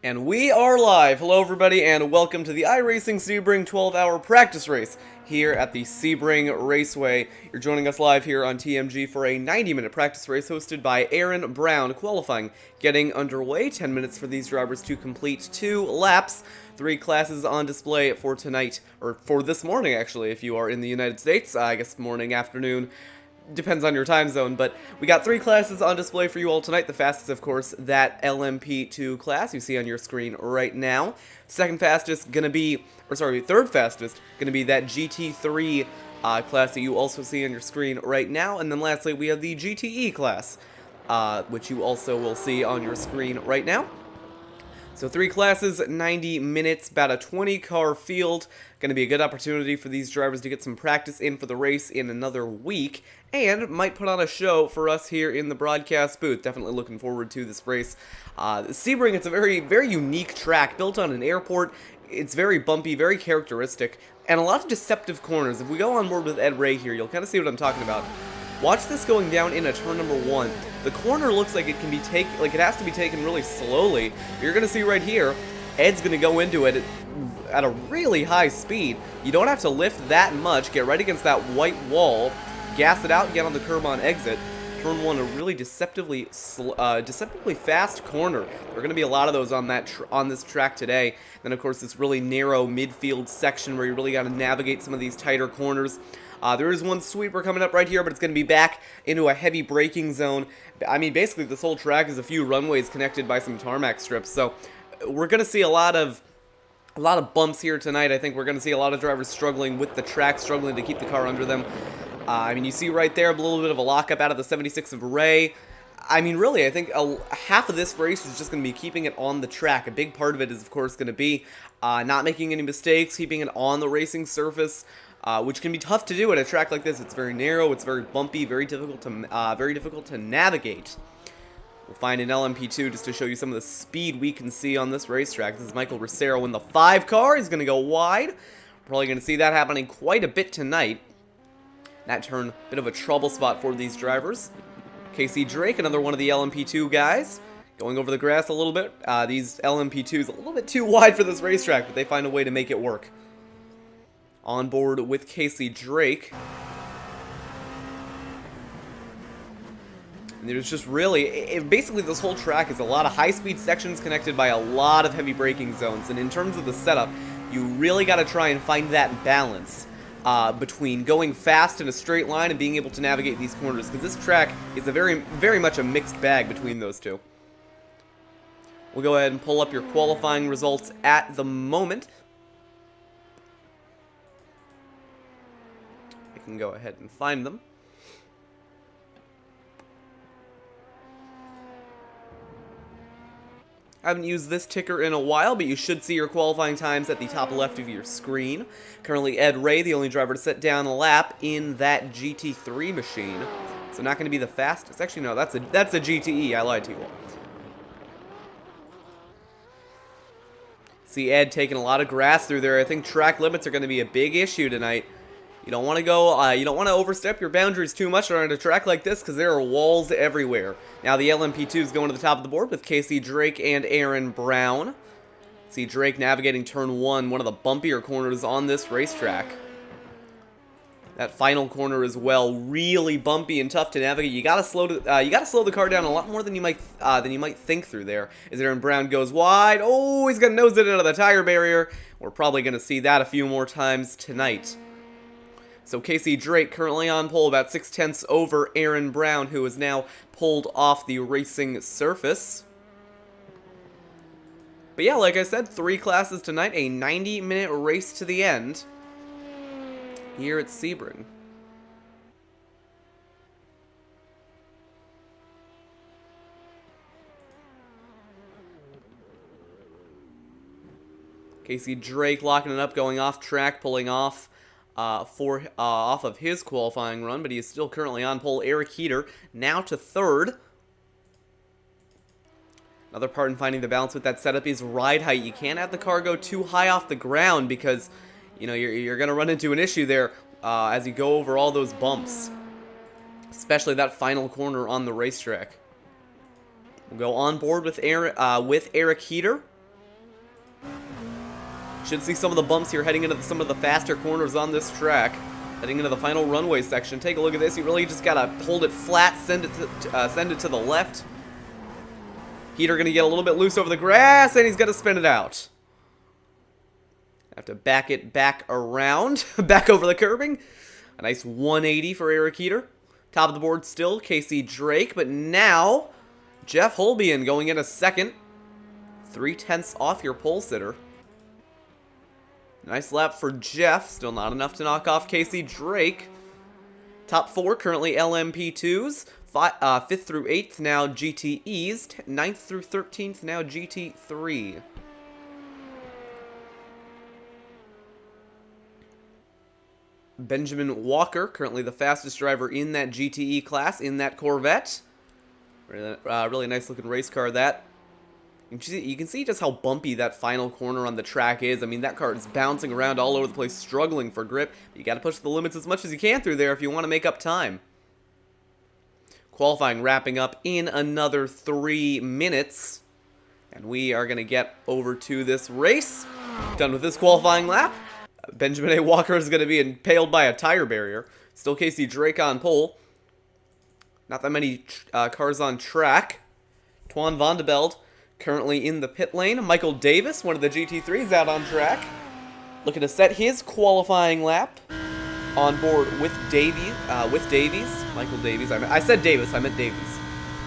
And we are live! Hello everybody and welcome to the iRacing Sebring 12-hour practice race here at the Sebring Raceway. You're joining us live here on TMG for a 90-minute practice race hosted by Arron Brown, qualifying, getting underway. 10 minutes for these drivers to complete 2 laps. 3 classes on display for tonight, or for this morning actually, if you are in the United States. I guess morning, afternoon. Depends on your time zone, but we got 3 classes on display for you all tonight. The fastest, of course, that LMP2 class you see on your screen right now. Second fastest gonna be, or sorry, third fastest gonna be that GT3 class that you also see on your screen right now. And then lastly, we have the GTE class, which you also will see on your screen right now. So 3 classes, 90 minutes, about a 20-car field. Going to be a good opportunity for these drivers to get some practice in for the race in another week, and might put on a show for us here in the broadcast booth. Definitely looking forward to this race. Sebring, it's a very, very unique track, built on an airport. It's very bumpy, very characteristic, and a lot of deceptive corners. If we go on board with Ed Ray here, you'll kind of see what I'm talking about. Watch this going down into turn number 1. The corner looks like it can be taken, like it has to be taken really slowly. You're gonna see right here, Ed's gonna go into it at a really high speed. You don't have to lift that much. Get right against that white wall, gas it out, get on the curb on exit. Turn 1, a really deceptively fast corner. There are going to be a lot of those on this track today. Then, of course, this really narrow midfield section where you really got to navigate some of these tighter corners. There is one sweeper coming up right here, but it's going to be back into a heavy braking zone. I mean, basically, this whole track is a few runways connected by some tarmac strips. So, we're going to see a lot of bumps here tonight. I think we're going to see a lot of drivers struggling with the track, struggling to keep the car under them. I mean, you see right there a little bit of a lockup out of the 76 of Ray. I mean, really, I think half of this race is just going to be keeping it on the track. A big part of it is, of course, going to be not making any mistakes, keeping it on the racing surface, which can be tough to do at a track like this. It's very narrow, it's very bumpy, very difficult to navigate. We'll find an LMP2 just to show you some of the speed we can see on this racetrack. This is Michael Ricero in the 5 car. He's going to go wide. Probably going to see that happening quite a bit tonight. That turn, bit of a trouble spot for these drivers. Casey Drake, another one of the LMP2 guys, going over the grass a little bit. These LMP2s a little bit too wide for this racetrack, but they find a way to make it work. On board with Casey Drake. And there's just really, basically this whole track is a lot of high-speed sections connected by a lot of heavy braking zones. And in terms of the setup, you really got to try and find that balance between going fast in a straight line and being able to navigate these corners, because this track is a very much a mixed bag between those two. We'll go ahead and pull up your qualifying results at the moment. I can go ahead and find them. I haven't used this ticker in a while, but you should see your qualifying times at the top left of your screen. Currently, Ed Ray, the only driver to set down a lap in that GT3 machine. So not going to be the fastest. Actually, no, that's a GTE. I lied to you all. See Ed taking a lot of grass through there. I think track limits are going to be a big issue tonight. You don't want to go, you don't want to overstep your boundaries too much on a track like this, because there are walls everywhere. Now the LMP2 is going to the top of the board with Casey Drake and Arron Brown. See Drake navigating turn 1, one of the bumpier corners on this racetrack. That final corner as well, really bumpy and tough to navigate. You gotta slow the car down a lot more than you might think through there. As Arron Brown goes wide, oh, he's gonna nose it into the tire barrier. We're probably gonna see that a few more times tonight. So Casey Drake currently on pole, about 0.6 over Arron Brown, who is now pulled off the racing surface. But yeah, like I said, 3 classes tonight, a 90-minute race to the end here at Sebring. Casey Drake locking it up, going off track, pulling off. Off of his qualifying run, but he is still currently on pole. Eric Heater now to 3rd. Another part in finding the balance with that setup is ride height. You can't have the car go too high off the ground because, you know, you're going to run into an issue there as you go over all those bumps, especially that final corner on the racetrack. We'll go on board with Eric Heater. Should see some of the bumps here heading into some of the faster corners on this track. Heading into the final runway section. Take a look at this. You really just gotta hold it flat, send it to the left. Heater gonna get a little bit loose over the grass, and he's gonna spin it out. Have to back it back around, back over the curbing. A nice 180 for Eric Heater. Top of the board still, Casey Drake, but now Jeff Holbein going in a second. 0.3 off your pole sitter. Nice lap for Jeff. Still not enough to knock off Casey Drake. Top 4 currently LMP2s. 5th through 8th now GTEs. 9th through 13th now GT3. Benjamin Walker, currently the fastest driver in that GTE class, in that Corvette. Really nice looking race car, that. You can see just how bumpy that final corner on the track is. I mean, that car is bouncing around all over the place, struggling for grip. But you got to push the limits as much as you can through there if you want to make up time. Qualifying wrapping up in another 3 minutes. And we are going to get over to this race. Done with this qualifying lap. Benjamin A. Walker is going to be impaled by a tire barrier. Still Casey Drake on pole. Not that many cars on track. Twan Vandeveld currently in the pit lane. Michael Davis, one of the GT3s, out on track. Looking to set his qualifying lap. On board with Davies. Michael Davies. I said Davis, I meant Davies.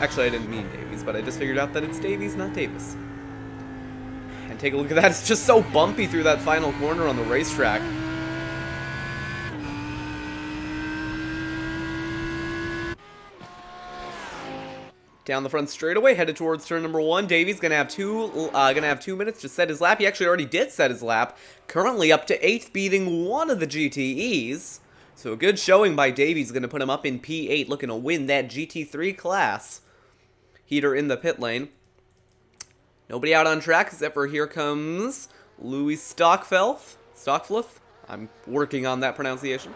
Actually, I didn't mean Davies, but I just figured out that it's Davies, not Davis. And take a look at that. It's just so bumpy through that final corner on the racetrack. Down the front straightaway, headed towards turn number 1. Davies gonna have 2 minutes to set his lap. He actually already did set his lap. Currently up to 8th, beating one of the GTEs. So a good showing by Davies, gonna put him up in P8, looking to win that GT3 class. Heater in the pit lane. Nobody out on track except for here comes Louis Stockfluth. I'm working on that pronunciation.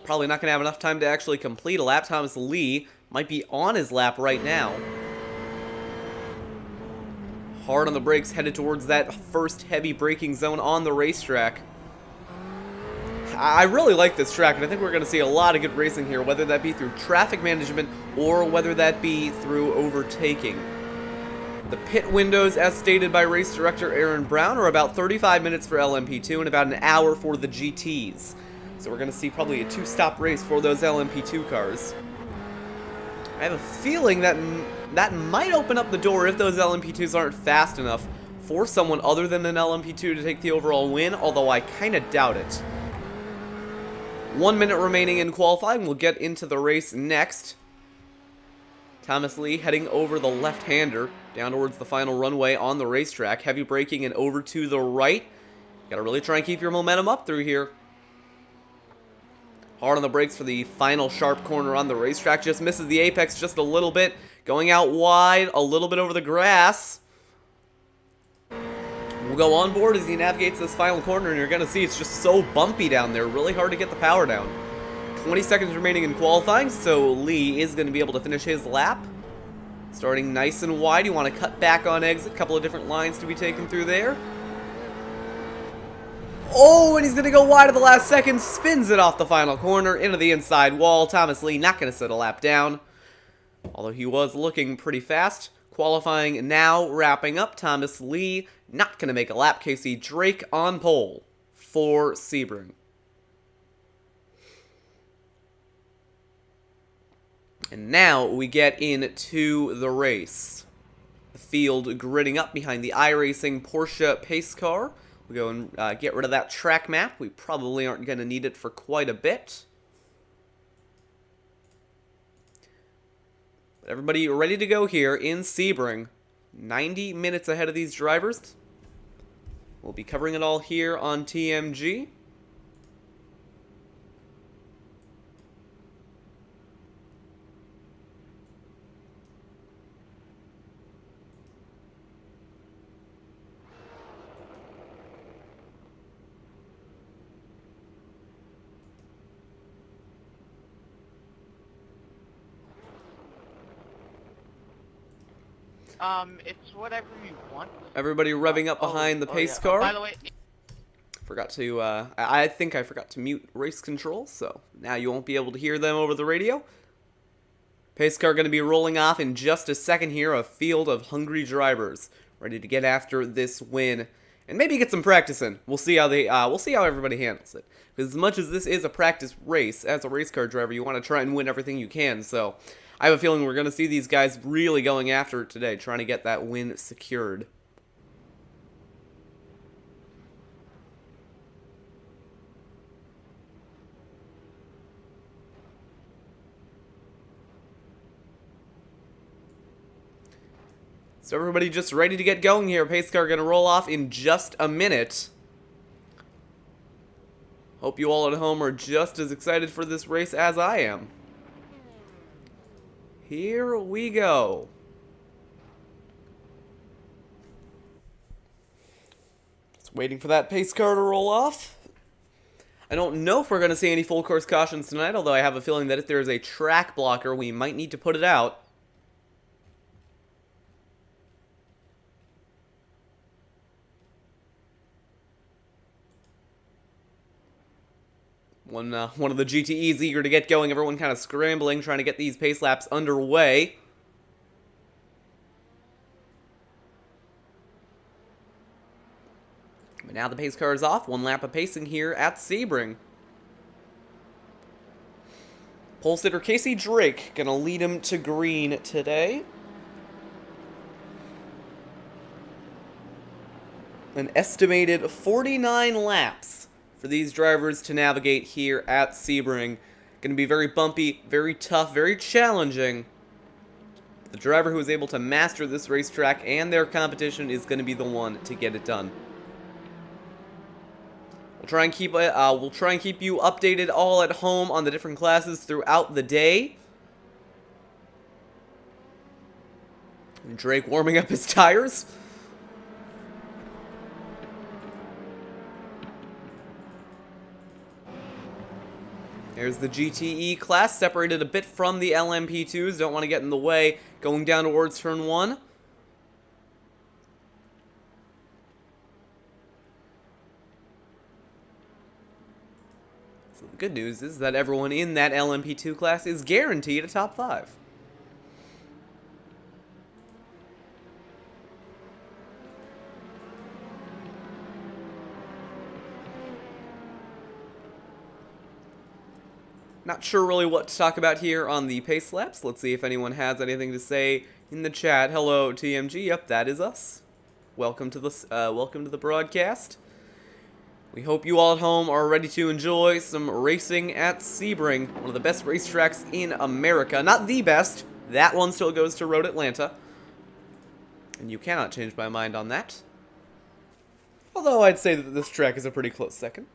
Probably not going to have enough time to actually complete a lap. Thomas Lee might be on his lap right now. Hard on the brakes, headed towards that first heavy braking zone on the racetrack. I really like this track, and I think we're going to see a lot of good racing here, whether that be through traffic management or whether that be through overtaking. The pit windows, as stated by race director Arron Brown, are about 35 minutes for LMP2 and about an hour for the GTs. So we're going to see probably a 2-stop race for those LMP2 cars. I have a feeling that that might open up the door if those LMP2s aren't fast enough for someone other than an LMP2 to take the overall win, although I kind of doubt it. 1 minute remaining in qualifying. We'll get into the race next. Thomas Lee heading over the left-hander down towards the final runway on the racetrack. Heavy braking and over to the right. Got to really try and keep your momentum up through here. Hard on the brakes for the final sharp corner on the racetrack. Just misses the apex just a little bit. Going out wide, a little bit over the grass. We'll go on board as he navigates this final corner, and you're going to see it's just so bumpy down there. Really hard to get the power down. 20 seconds remaining in qualifying, so Lee is going to be able to finish his lap. Starting nice and wide. You want to cut back on exit. A couple of different lines to be taken through there. Oh, and he's going to go wide at the last second. Spins it off the final corner into the inside wall. Thomas Lee not going to set a lap down, although he was looking pretty fast. Qualifying now wrapping up. Thomas Lee not going to make a lap. Casey Drake on pole for Sebring. And now we get into the race. The field gridding up behind the iRacing Porsche pace car. We'll go and get rid of that track map. We probably aren't going to need it for quite a bit. But everybody ready to go here in Sebring. 90 minutes ahead of these drivers. We'll be covering it all here on TMG. It's whatever you want. Everybody revving up behind the pace yeah. car. By the way, Forgot to, I think I forgot to mute race control, so now you won't be able to hear them over the radio. Pace car going to be rolling off in just a second here, a field of hungry drivers ready to get after this win and maybe get some practice in. We'll see how everybody handles it. Because as much as this is a practice race, as a race car driver, you want to try and win everything you can. So I have a feeling we're going to see these guys really going after it today, trying to get that win secured. So everybody just ready to get going here. Pace car going to roll off in just a minute. Hope you all at home are just as excited for this race as I am. Here we go. Just waiting for that pace car to roll off. I don't know if we're going to see any full course cautions tonight, although I have a feeling that if there is a track blocker, we might need to put it out. One of the GTEs eager to get going. Everyone kind of scrambling, trying to get these pace laps underway. But now the pace car is off. One lap of pacing here at Sebring. Pole sitter Casey Drake gonna lead him to green today. An estimated 49 laps for these drivers to navigate here at Sebring. Going to be very bumpy, very tough, very challenging. The driver who is able to master this racetrack and their competition is going to be the one to get it done. We'll try and keep you updated all at home on the different classes throughout the day. And Drake warming up his tires. There's the GTE class, separated a bit from the LMP2s. Don't want to get in the way. Going down towards turn 1. So the good news is that everyone in that LMP2 class is guaranteed a top 5. Not sure really what to talk about here on the pace laps. Let's see if anyone has anything to say in the chat. Hello, TMG. Yep, that is us. Welcome to the broadcast. We hope you all at home are ready to enjoy some racing at Sebring, one of the best racetracks in America. Not the best. That one still goes to Road Atlanta. And you cannot change my mind on that. Although I'd say that this track is a pretty close second.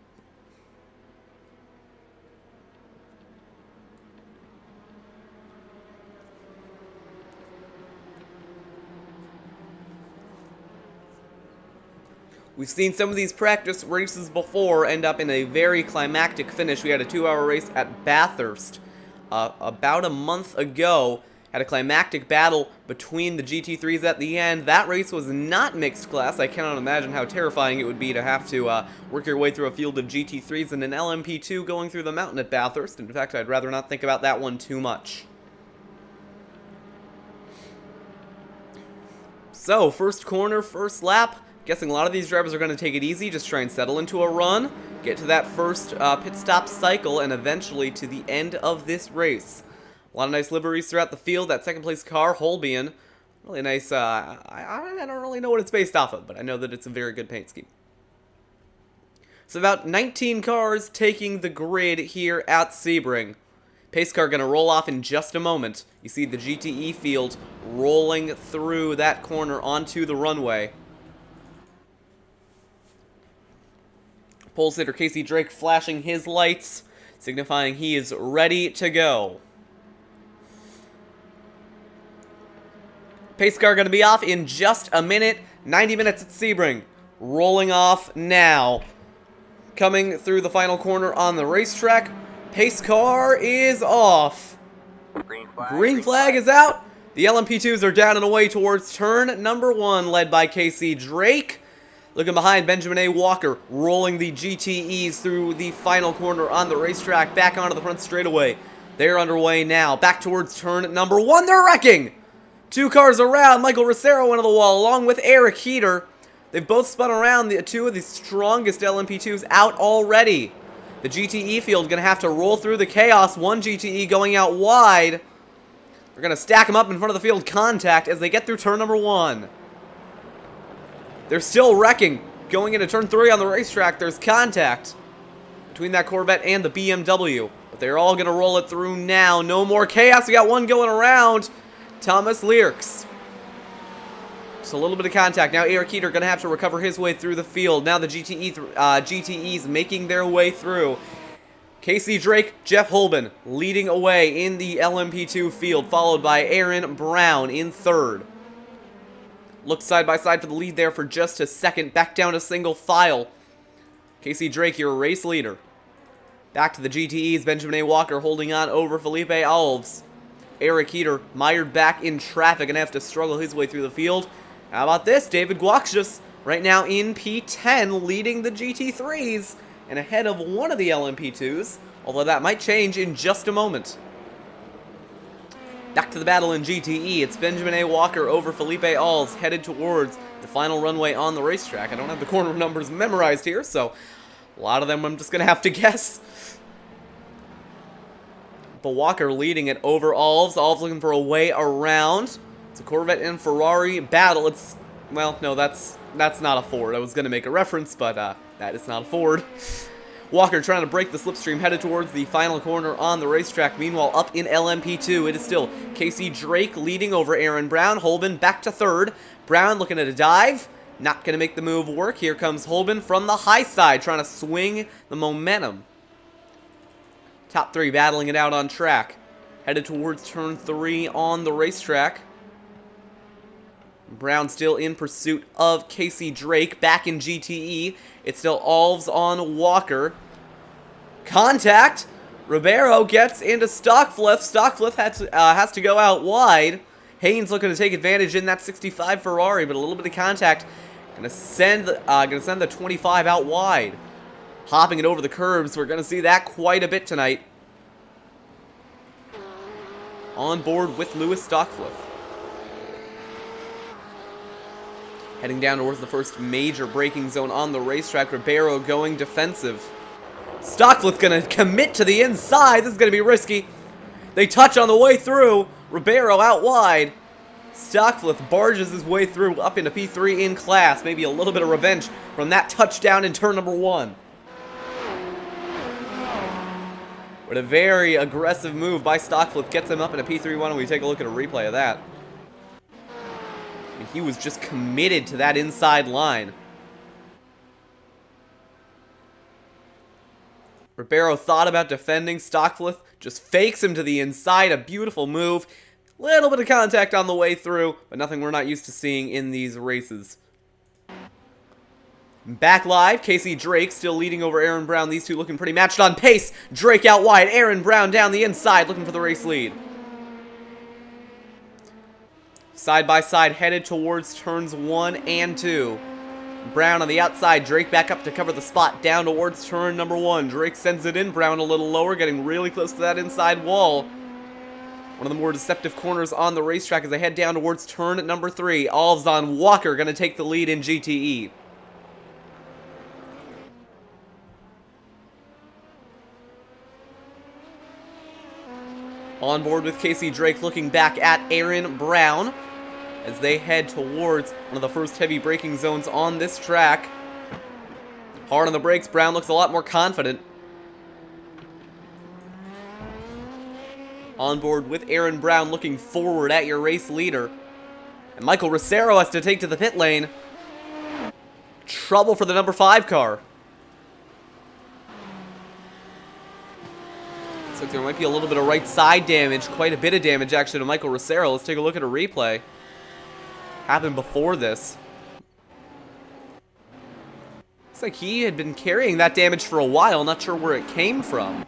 We've seen some of these practice races before end up in a very climactic finish. We had a 2-hour race at Bathurst about a month ago. Had a climactic battle between the GT3s at the end. That race was not mixed class. I cannot imagine how terrifying it would be to have to work your way through a field of GT3s and an LMP2 going through the mountain at Bathurst. In fact, I'd rather not think about that one too much. So, first corner, first lap. Guessing a lot of these drivers are going to take it easy, just try and settle into a run, get to that first pit stop cycle, and eventually to the end of this race. A lot of nice liveries throughout the field. That second place car, Holbein, really nice. I don't really know what it's based off of, but I know that it's a very good paint scheme. So about 19 cars taking the grid here at Sebring. Pace car going to roll off in just a moment. You see the GTE field rolling through that corner onto the runway. Pole sitter Casey Drake flashing his lights, signifying he is ready to go. Pace car going to be off in just a minute. 90 minutes at Sebring. Rolling off now. Coming through the final corner on the racetrack. Pace car is off. Green flag is out. The LMP2s are down and away towards turn number 1, led by Casey Drake. Looking behind, Benjamin A. Walker rolling the GTEs through the final corner on the racetrack, back onto the front straightaway. They're underway now, back towards turn number 1. They're wrecking! 2 cars around, Michael Rosero into the wall, along with Eric Heater. They've both spun around, the 2 of the strongest LMP2s out already. The GTE field going to have to roll through the chaos. 1 GTE going out wide. They're going to stack them up in front of the field contact as they get through turn number 1. They're still wrecking. Going into turn 3 on the racetrack, there's contact between that Corvette and the BMW. But they're all going to roll it through now. No more chaos. We got 1 going around. Thomas Learks. Just a little bit of contact. Now Eric Heater going to have to recover his way through the field. Now the GTEs making their way through. Casey Drake, Jeff Holben leading away in the LMP2 field, followed by Arron Brown in 3rd. Look side by side for the lead there for just a second. Back down to single file. Casey Drake, your race leader. Back to the GTEs. Benjamin A. Walker holding on over Felipe Alves. Eric Heater mired back in traffic and have to struggle his way through the field. How about this? David Guaxius right now in P10, leading the GT3s and ahead of one of the LMP2s, although that might change in just a moment. Back to the battle in GTE. It's Benjamin A. Walker over Felipe Alves, headed towards the final runway on the racetrack. I don't have the corner numbers memorized here, so a lot of them I'm just going to have to guess. But Walker leading it over Alves. Alves looking for a way around. It's a Corvette and Ferrari battle. It's, well, no, that's not a Ford. I was going to make a reference, but that is not a Ford. Walker trying to break the slipstream, headed towards the final corner on the racetrack. Meanwhile, up in LMP2, it is still Casey Drake leading over Arron Brown. Holben back to 3rd. Brown looking at a dive. Not going to make the move work. Here comes Holben from the high side, trying to swing the momentum. Top 3 battling it out on track. Headed towards turn 3 on the racetrack. Brown still in pursuit of Casey Drake, back in GTE. It's still Alves on Walker. Contact! Ribeiro gets into Stockflith. Stockflith has to go out wide. Haynes looking to take advantage in that 65 Ferrari, but a little bit of contact. Gonna send the 25 out wide. Hopping it over the curbs. We're gonna see that quite a bit tonight. On board with Lewis Stockflith. Heading down towards the first major braking zone on the racetrack. Ribeiro going defensive. Stockflith gonna commit to the inside. This is gonna be risky. They touch on the way through. Ribeiro out wide. Stockflith barges his way through up into P3 in class. Maybe a little bit of revenge from that touchdown in turn number 1. But a very aggressive move by Stockflith gets him up into P3. Why don't we take a look at a replay of that? I mean, he was just committed to that inside line. Ribeiro thought about defending. Stockflith just fakes him to the inside. A beautiful move. Little bit of contact on the way through, but nothing we're not used to seeing in these races. Back live, Casey Drake still leading over Arron Brown. These two looking pretty matched on pace. Drake out wide, Arron Brown down the inside looking for the race lead. Side by side headed towards turns 1 and 2. Brown on the outside, Drake back up to cover the spot down towards turn number 1. Drake sends it in, Brown a little lower, getting really close to that inside wall. One of the more deceptive corners on the racetrack as they head down towards turn number 3. Alves on Walker going to take the lead in GTE. On board with Casey Drake looking back at Arron Brown as they head towards one of the first heavy braking zones on this track. Hard on the brakes, Brown looks a lot more confident. On board with Arron Brown looking forward at your race leader. And Michael Rosero has to take to the pit lane. Trouble for the number 5 car. Looks like there might be a little bit of right side damage. Quite a bit of damage actually to Michael Rosero. Let's take a look at a replay. Happened before this. Looks like he had been carrying that damage for a while. Not sure where it came from.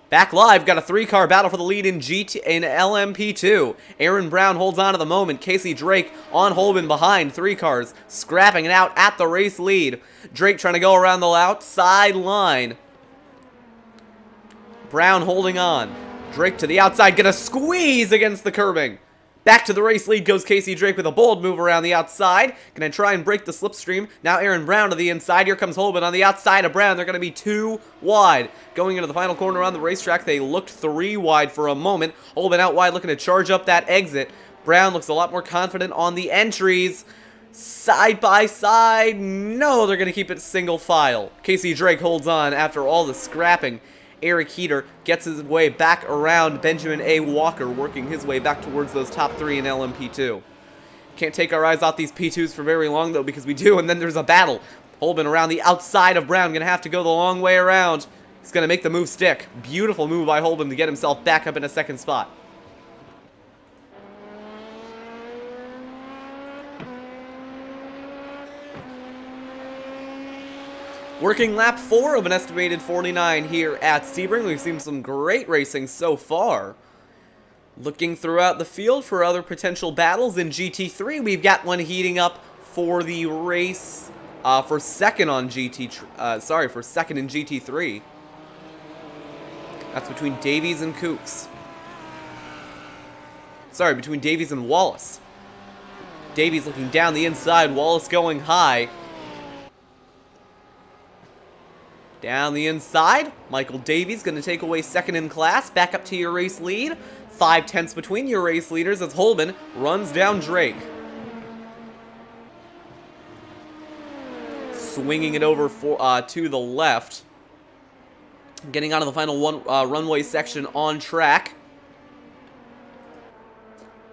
Back live, got a 3-car battle for the lead in LMP2. Arron Brown holds on to the moment. Casey Drake on Holben behind. 3 cars scrapping it out at the race lead. Drake trying to go around the outside line. Brown holding on. Drake to the outside, gonna squeeze against the curbing. Back to the race lead goes Casey Drake with a bold move around the outside. Gonna try and break the slipstream. Now Arron Brown to the inside. Here comes Holben on the outside of Brown. They're gonna be 2 wide. Going into the final corner on the racetrack, they looked 3 wide for a moment. Holben out wide looking to charge up that exit. Brown looks a lot more confident on the entries. Side by side. No, they're gonna keep it single file. Casey Drake holds on after all the scrapping. Eric Heater gets his way back around Benjamin A. Walker, working his way back towards those top 3 in LMP2. Can't take our eyes off these P2s for very long, though, because we do, and then there's a battle. Holben around the outside of Brown, gonna have to go the long way around. He's gonna make the move stick. Beautiful move by Holben to get himself back up in a second spot. Working lap 4 of an estimated 49 here at Sebring. We've seen some great racing so far. Looking throughout the field for other potential battles in GT3, we've got one heating up for the race for second in GT3. That's between Davies and Kooks. Sorry, between Davies and Wallace. Davies looking down the inside, Wallace going high. Down the inside, Michael Davies going to take away second in class. Back up to your race lead. 5 tenths between your race leaders as Holben runs down Drake. Swinging it over to the left. Getting onto the final runway section on track.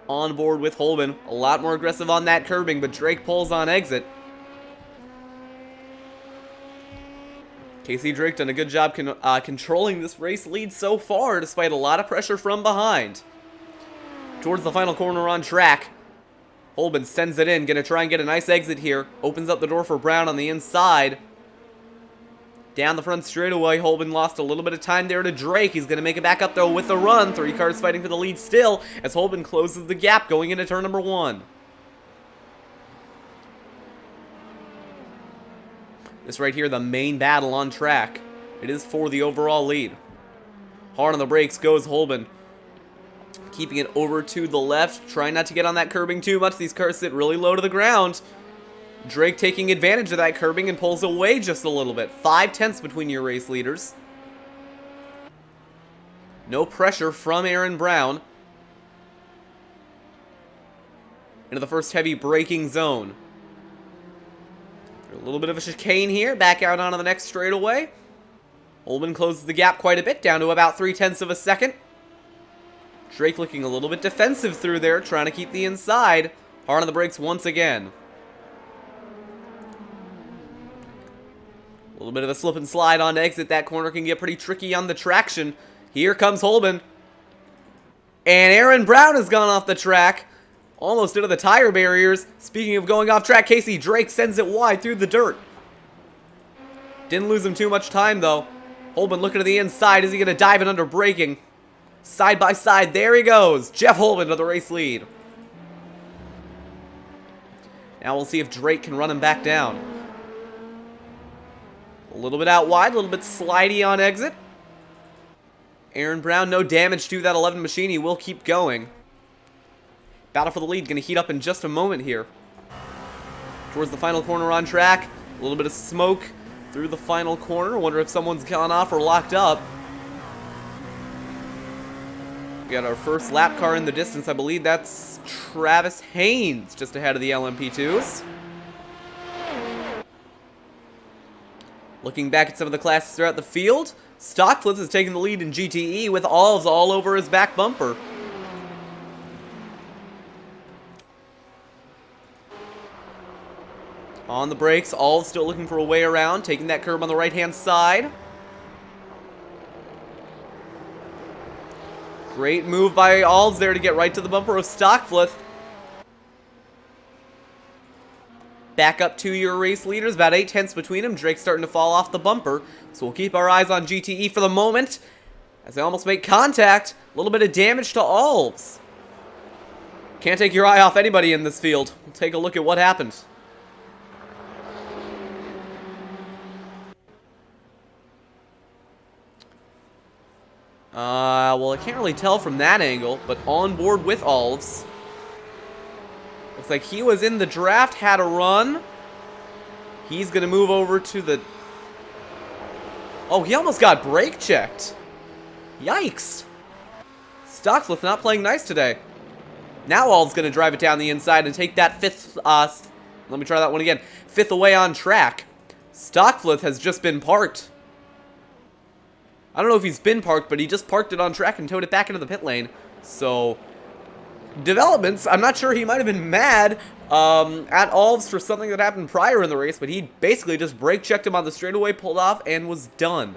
On board with Holben. A lot more aggressive on that curbing, but Drake pulls on exit. Casey Drake done a good job controlling this race lead so far, despite a lot of pressure from behind. Towards the final corner on track, Holben sends it in, gonna try and get a nice exit here. Opens up the door for Brown on the inside. Down the front straightaway, Holben lost a little bit of time there to Drake. He's gonna make it back up though with a run. 3 cars fighting for the lead still, as Holben closes the gap going into turn number 1. This right here, the main battle on track. It is for the overall lead. Hard on the brakes goes Holben. Keeping it over to the left. Trying not to get on that curbing too much. These cars sit really low to the ground. Drake taking advantage of that curbing and pulls away just a little bit. 5 tenths between your race leaders. No pressure from Arron Brown. Into the first heavy braking zone. A little bit of a chicane here. Back out onto the next straightaway. Holben closes the gap quite a bit, down to about 3 tenths of a second. Drake looking a little bit defensive through there, trying to keep the inside. Hard on the brakes once again. A little bit of a slip and slide on exit. That corner can get pretty tricky on the traction. Here comes Holben. And Arron Brown has gone off the track. Almost into the tire barriers. Speaking of going off track, Casey Drake sends it wide through the dirt. Didn't lose him too much time, though. Holben looking to the inside. Is he going to dive it under braking? Side by side, there he goes. Jeff Holben to the race lead. Now we'll see if Drake can run him back down. A little bit out wide, a little bit slidey on exit. Arron Brown, no damage to that 11 machine. He will keep going. Battle for the lead, going to heat up in just a moment here. Towards the final corner on track. A little bit of smoke through the final corner. Wonder if someone's gone off or locked up. We got our first lap car in the distance. I believe that's Travis Haynes just ahead of the LMP2s. Looking back at some of the classes throughout the field, Stockflips is taking the lead in GTE with Alves all over his back bumper. On the brakes, Alves still looking for a way around, taking that curb on the right-hand side. Great move by Alves there to get right to the bumper of Stockflips. Back up to your race leaders, about 8 tenths between them. Drake's starting to fall off the bumper, so we'll keep our eyes on GTE for the moment. as they almost make contact. A little bit of damage to Alves. Can't take your eye off anybody in this field. We'll take a look at what happened. Well, I can't really tell from that angle, but on board with Alves. Looks like he was in the draft, had a run. He's going to move over to the... Oh, he almost got brake checked. Yikes. Stocksmith not playing nice today. Now Alves going to drive it down the inside and take that fifth... let me try that one again. Fifth away on track. Stockflith has just been parked. I don't know if he's been parked, but he just parked it on track and towed it back into the pit lane. So, developments. I'm not sure, he might have been mad at Alves for something that happened prior in the race, but he basically just brake checked him on the straightaway, pulled off, and was done.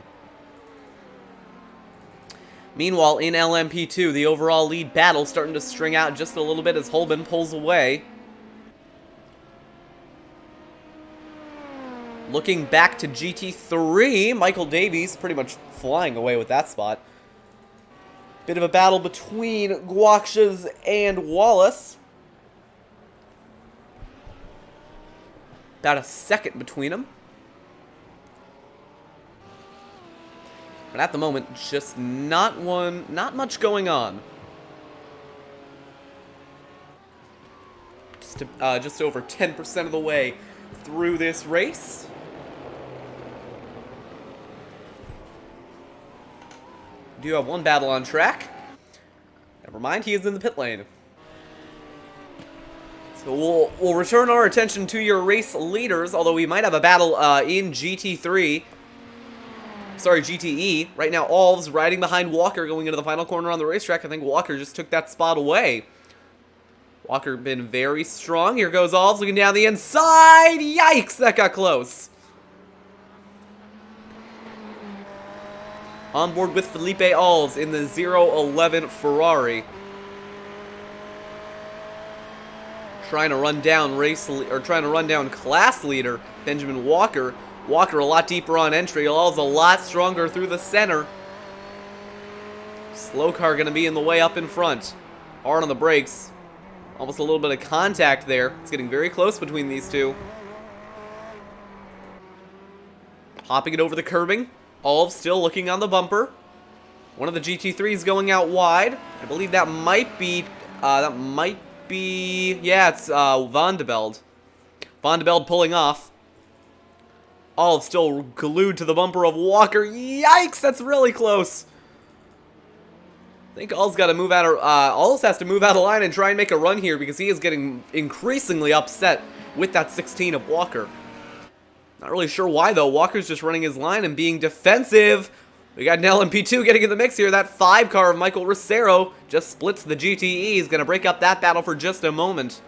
Meanwhile, in LMP2, the overall lead battle starting to string out just a little bit as Holman pulls away. Looking back to GT3, Michael Davies pretty much flying away with that spot. Bit of a battle between Guaxias and Wallace. About a second between them. But at the moment, just not much going on. Just over 10% of the way through this race. Do have one battle on track. Never mind, he is in the pit lane. So we'll return our attention to your race leaders, although we might have a battle in GT3. Sorry, GTE. Right now, Alves riding behind Walker going into the final corner on the racetrack. I think Walker just took that spot away. Walker been very strong. Here goes Alves looking down the inside. Yikes, that got close. On board with Felipe Alves in the 011 Ferrari. Trying to run down class leader Benjamin Walker. Walker a lot deeper on entry. Alves a lot stronger through the center. Slow car going to be in the way up in front. Hard on the brakes. Almost a little bit of contact there. It's getting very close between these two. Hopping it over the curbing. Alves still looking on the bumper. One of the GT3s going out wide. I believe that might be, yeah, it's Van de Velde. Van de Velde pulling off. Alves still glued to the bumper of Walker. Yikes, that's really close. I think Alves got to move out of, Alves has to move out of line and try and make a run here because he is getting increasingly upset with that 16 of Walker. Not really sure why, though. Walker's just running his line and being defensive. We got an LMP2 getting in the mix here. That 5 car of Michael Ricero just splits the GTE. He's going to break up that battle for just a moment.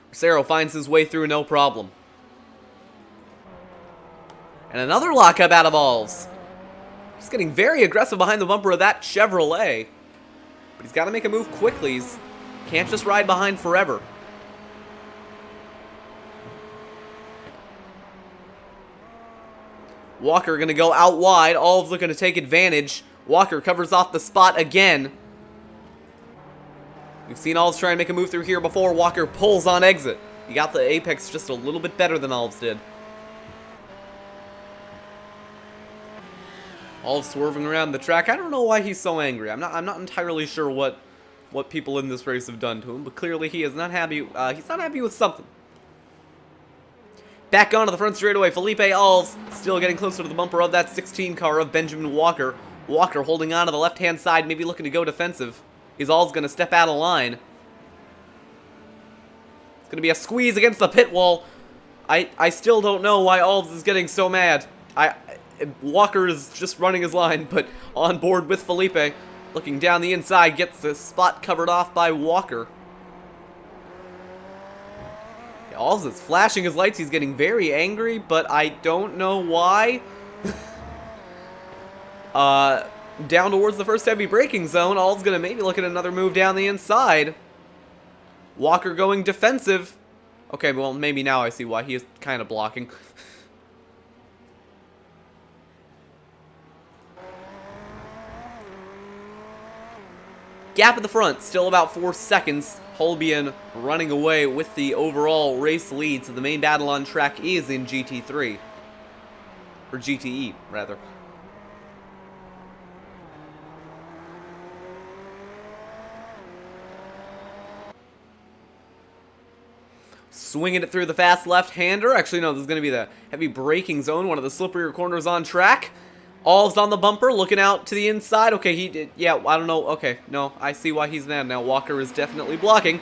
Ricero finds his way through no problem. And another lockup out of Alves. He's getting very aggressive behind the bumper of that Chevrolet. But he's got to make a move quickly. He can't just ride behind forever. Walker going to go out wide. Alves looking to take advantage. Walker covers off the spot again. We've seen Alves try and make a move through here before. Walker pulls on exit. He got the apex just a little bit better than Alves did. Alves swerving around the track. I don't know why he's so angry. I'm not entirely sure what people in this race have done to him, but clearly he is not happy. He's not happy with something. Back onto the front straightaway, Felipe Alves still getting closer to the bumper of that 16 car of Benjamin Walker. Walker holding on to the left-hand side, maybe looking to go defensive. Is Alves going to step out of line? It's going to be a squeeze against the pit wall. I still don't know why Alves is getting so mad. Walker is just running his line, but on board with Felipe. Looking down the inside, gets the spot covered off by Walker. Alves is flashing his lights. He's getting very angry, but I don't know why. Down towards the first heavy braking zone. Alves going to maybe look at another move down the inside. Walker going defensive. Okay, well, maybe now I see why he is kind of blocking. Gap at the front, still about 4 seconds. Holbein running away with the overall race lead, so the main battle on track is in GT3. Or GTE, rather. Swinging it through the fast left-hander. Actually, no, this is going to be the heavy braking zone, one of the slipperier corners on track. All's on the bumper, looking out to the inside. Okay, he did. Yeah, I don't know. Okay, no, I see why he's mad now. Walker is definitely blocking.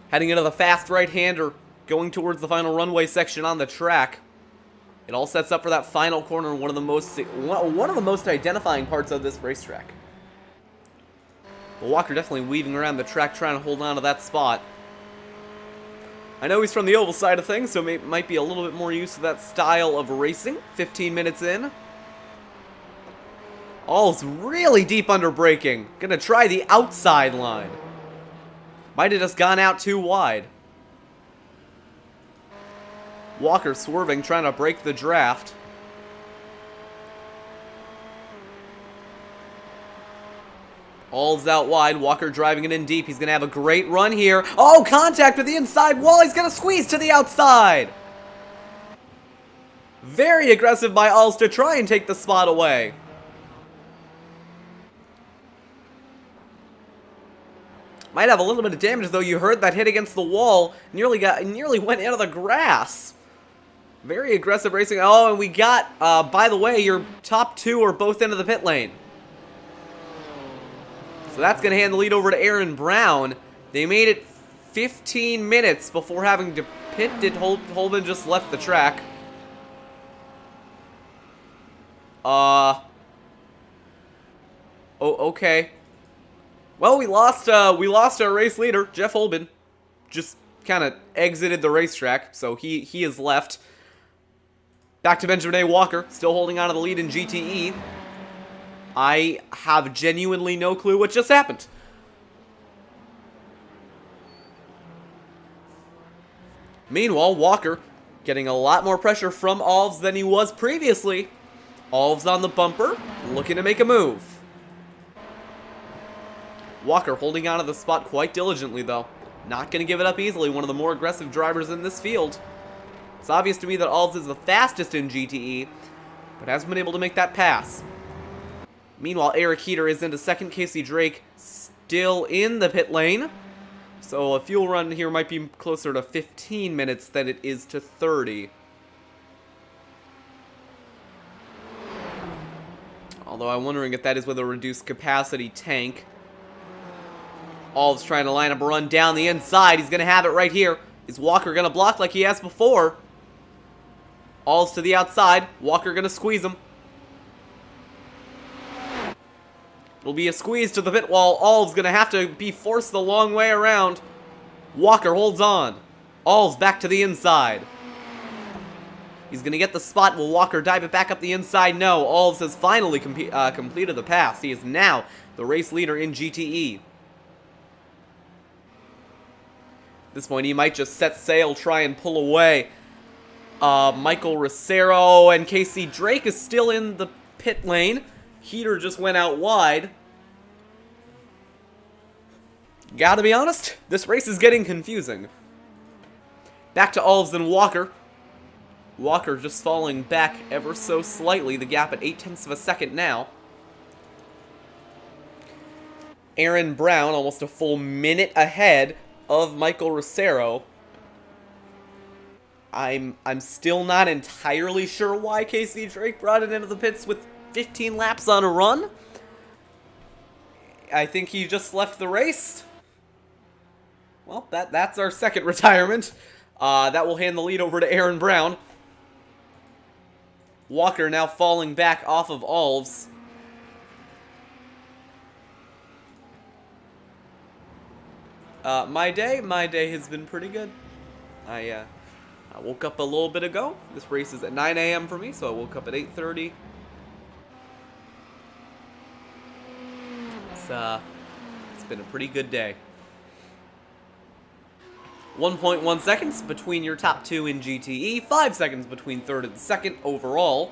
Heading into the fast right-hander, going towards the final runway section on the track. It all sets up for that final corner, one of the most identifying parts of this racetrack. But Walker definitely weaving around the track, trying to hold on to that spot. I know he's from the oval side of things, so might be a little bit more used to that style of racing. 15 minutes in. All's really deep under braking. Gonna try the outside line. Might have just gone out too wide. Walker swerving, trying to break the draft. All's out wide. Walker driving it in deep. He's going to have a great run here. Oh, contact with the inside wall. He's going to squeeze to the outside. Very aggressive by Alls to try and take the spot away. Might have a little bit of damage, though. You heard that hit against the wall. Nearly went into the grass. Very aggressive racing. Oh, and we got, by the way, your top two are both into the pit lane. So that's going to hand the lead over to Arron Brown. They made it 15 minutes before having to pit. Did Holbein just left the track? Oh, okay. Well, we lost our race leader, Jeff Holbein. Just kind of exited the racetrack, so he is left. Back to Benjamin A. Walker, still holding on to the lead in GTE. I have genuinely no clue what just happened. Meanwhile, Walker getting a lot more pressure from Alves than he was previously. Alves on the bumper, looking to make a move. Walker holding on to the spot quite diligently, though. Not going to give it up easily, one of the more aggressive drivers in this field. It's obvious to me that Alves is the fastest in GTE, but hasn't been able to make that pass. Meanwhile, Eric Heater is into second. Casey Drake still in the pit lane. So a fuel run here might be closer to 15 minutes than it is to 30. Although I'm wondering if that is with a reduced capacity tank. Alves trying to line up a run down the inside. He's going to have it right here. Is Walker going to block like he has before? Alves to the outside. Walker going to squeeze him. It'll be a squeeze to the pit wall. Alves going to have to be forced the long way around. Walker holds on. Alves back to the inside. He's going to get the spot. Will Walker dive it back up the inside? No. Alves has finally completed the pass. He is now the race leader in GTE. At this point, he might just set sail, try and pull away. Michael Ricero and Casey Drake is still in the pit lane. Heater just went out wide. Gotta be honest, this race is getting confusing. Back to Alves and Walker. Walker just falling back ever so slightly. The gap at 0.8 of a second now. Arron Brown almost a full minute ahead of Michael Ricero. I'm still not entirely sure why Casey Drake brought it into the pits with 15 laps on a run. I think he just left the race. Well, that's our second retirement. That will hand the lead over to Arron Brown. Walker now falling back off of Alves. My day has been pretty good. I woke up a little bit ago. This race is at 9 a.m. for me, so I woke up at 8:30. It's been a pretty good day. 1.1 seconds between your top two in GTE, 5 seconds between third and second overall.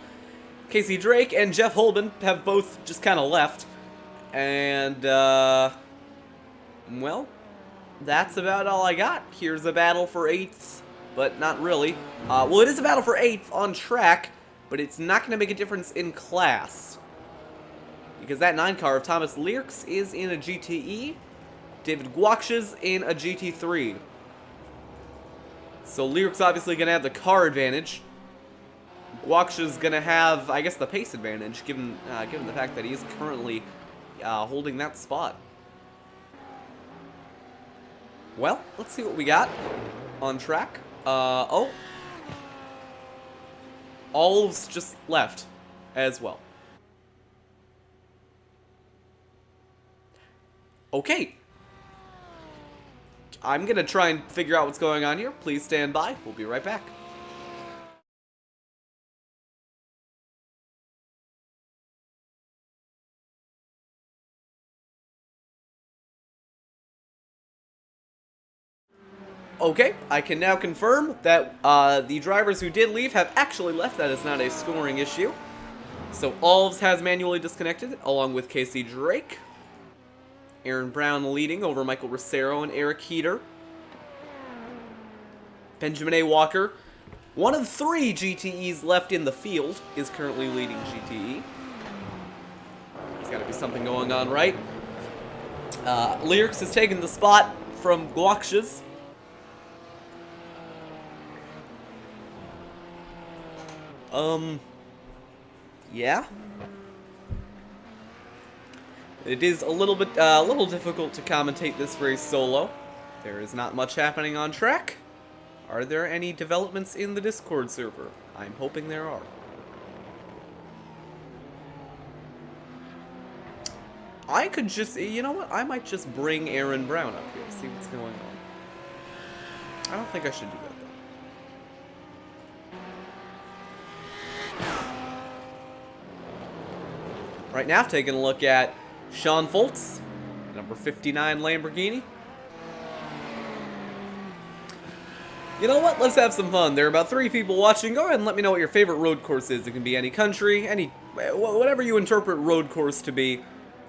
Casey Drake and Jeff Holman have both just kind of left. And, well, that's about all I got. Here's a battle for 8th, but not really. Well, it is a battle for 8th on track, but it's not going to make a difference in class. Because that 9 car of Thomas Learks is in a GTE, David Guaksha's in a GT3. So Learks obviously going to have the car advantage. Guaksha's going to have, I guess, the pace advantage, given the fact that he is currently holding that spot. Well, let's see what we got on track. Oh. Olive's just left as well. Okay. I'm going to try and figure out what's going on here. Please stand by. We'll be right back. Okay, I can now confirm that the drivers who did leave have actually left. That is not a scoring issue. So Olives has manually disconnected, along with Casey Drake. Arron Brown leading over Michael Rosero and Eric Heater. Benjamin A. Walker, one of 3 GTEs left in the field, is currently leading GTE. There's got to be something going on, right? Lyrics has taken the spot from Guaksha's. Yeah. It is a little difficult to commentate this race solo. There is not much happening on track. Are there any developments in the Discord server? I'm hoping there are. I could just, you know what? I might just bring Arron Brown up here, see what's going on. I don't think I should do that, though. Right now, taking a look at Sean Foltz, number 59 Lamborghini. You know what? Let's have some fun. There are about 3 people watching. Go ahead and let me know what your favorite road course is. It can be any country, whatever you interpret road course to be.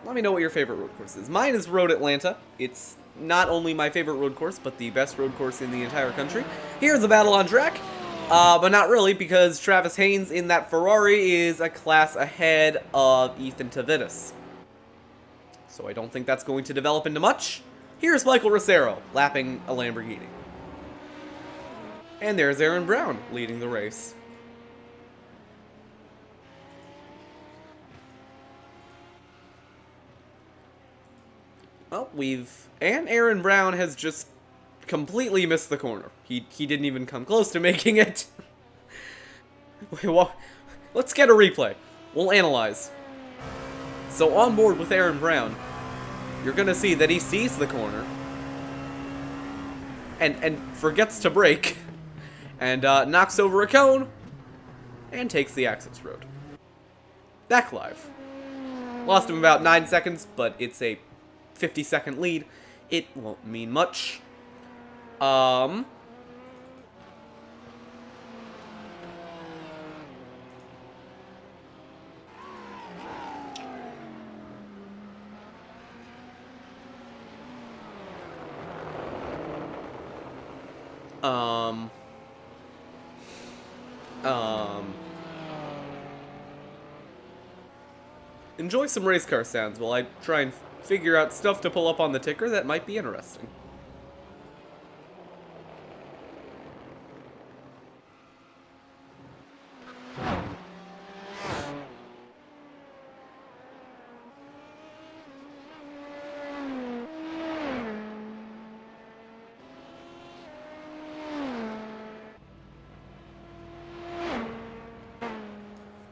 Let me know what your favorite road course is. Mine is Road Atlanta. It's not only my favorite road course, but the best road course in the entire country. Here's a battle on track. But not really, because Travis Haynes in that Ferrari is a class ahead of Ethan Tavitas. So I don't think that's going to develop into much. Here's Michael Rosero, lapping a Lamborghini. And there's Arron Brown, leading the race. Well, and Arron Brown has just completely missed the corner. He didn't even come close to making it. Wait, well, let's get a replay. We'll analyze. So on board with Arron Brown, you're gonna see that he sees the corner and forgets to brake and knocks over a cone and takes the access road. Back live. Lost him about 9 seconds, but it's a 50-second lead. It won't mean much. Enjoy some race car sounds while I try and figure out stuff to pull up on the ticker that might be interesting.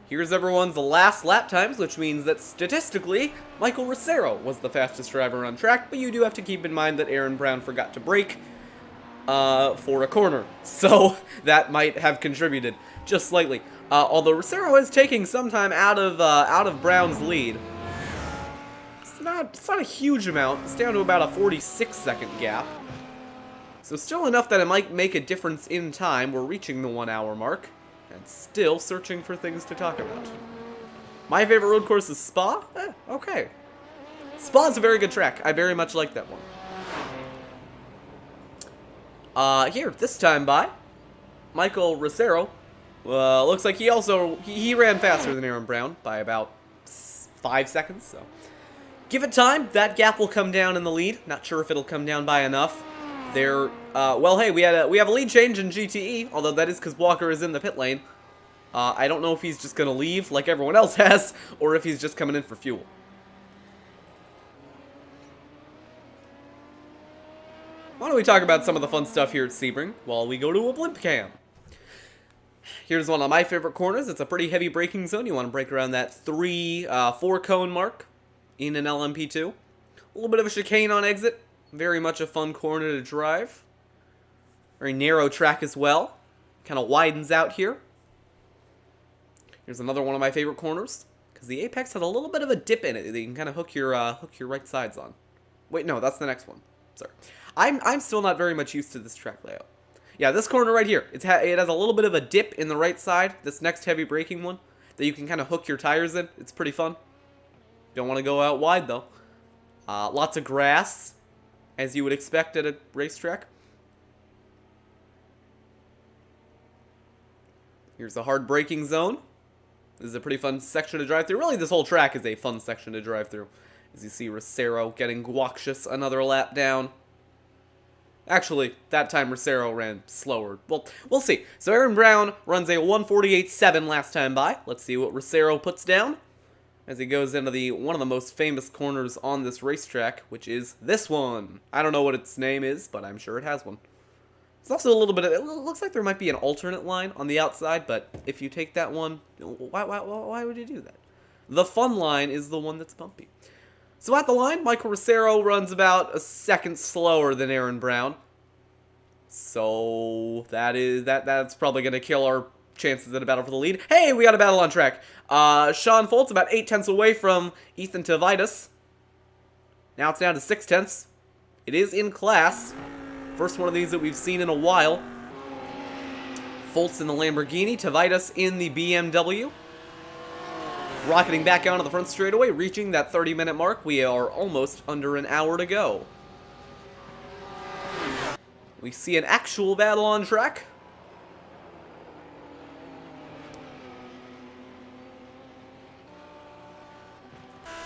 Here's everyone's last lap times, which means that statistically, Michael Rosero was the fastest driver on track, but you do have to keep in mind that Arron Brown forgot to brake for a corner, so that might have contributed just slightly. Although Rosero is taking some time out of Brown's lead. It's not a huge amount. It's down to about a 46-second gap. So still enough that it might make a difference in time. We're reaching the 1 hour mark. And still searching for things to talk about. My favorite road course is Spa? Okay. Spa's a very good track. I very much like that one. Here, this time by Michael Rosero. Looks like he ran faster than Arron Brown by about 5 seconds, so. Give it time, that gap will come down in the lead. Not sure if it'll come down by enough. Well, hey, we have a lead change in GTE, although that is because Walker is in the pit lane. I don't know if he's just going to leave like everyone else has, or if he's just coming in for fuel. Why don't we talk about some of the fun stuff here at Sebring while we go to a blimp cam. Here's one of my favorite corners. It's a pretty heavy braking zone. You want to brake around that 4 cone mark in an LMP2. A little bit of a chicane on exit. Very much a fun corner to drive. Very narrow track as well. Kind of widens out here. Here's another one of my favorite corners, because the apex has a little bit of a dip in it that you can kind of hook your right sides on. Wait, no, that's the next one. Sorry. I'm still not very much used to this track layout. Yeah, this corner right here, it has a little bit of a dip in the right side, this next heavy braking one, that you can kind of hook your tires in. It's pretty fun. Don't want to go out wide, though. Lots of grass, as you would expect at a racetrack. Here's a hard braking zone. This is a pretty fun section to drive through. Really, this whole track is a fun section to drive through. As you see Rosero getting guacious another lap down. Actually, that time Rosero ran slower. Well, we'll see. So Arron Brown runs a 1:48.7 last time by. Let's see what Rosero puts down as he goes into one of the most famous corners on this racetrack, which is this one. I don't know what its name is, but I'm sure it has one. It's also a little bit of, it looks like there might be an alternate line on the outside, but if you take that one, why would you do that? The fun line is the one that's bumpy. So at the line, Michael Rosero runs about a second slower than Arron Brown. So that's probably going to kill our chances at a battle for the lead. Hey, we got a battle on track. Sean Foltz about 8/10 away from Ethan Tavitas. Now it's down to 6/10. It is in class. First one of these that we've seen in a while. Foltz in the Lamborghini, Tavitas in the BMW. Rocketing back onto the front straightaway, reaching that 30-minute mark. We are almost under an hour to go. We see an actual battle on track.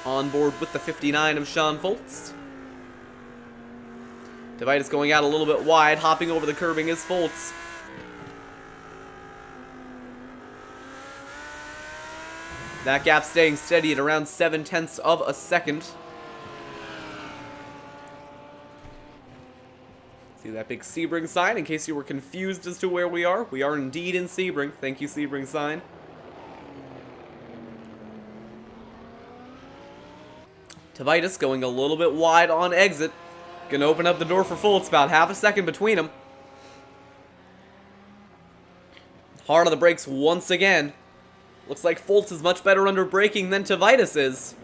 On board with the 59 of Sean Foltz. Tavitas going out a little bit wide, hopping over the curbing is Foltz. That gap staying steady at around 7/10 of a second. See that big Sebring sign in case you were confused as to where we are. We are indeed in Sebring. Thank you, Sebring sign. Tavitas going a little bit wide on exit. Gonna open up the door for Foltz, about half a second between them. Hard on the brakes once again. Looks like Foltz is much better under braking than Tavitas is.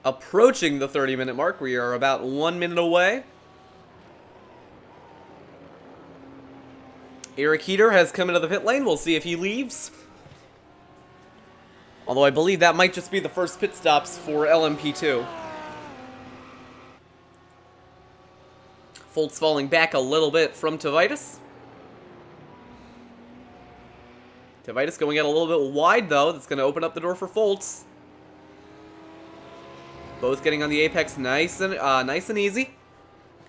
Approaching the 30-minute mark. We are about 1 minute away. Eric Heater has come into the pit lane. We'll see if he leaves. Although I believe that might just be the first pit stops for LMP2. Foltz falling back a little bit from Tavitas. Tavitas going out a little bit wide, though. That's going to open up the door for Foltz. Both getting on the apex nice and easy.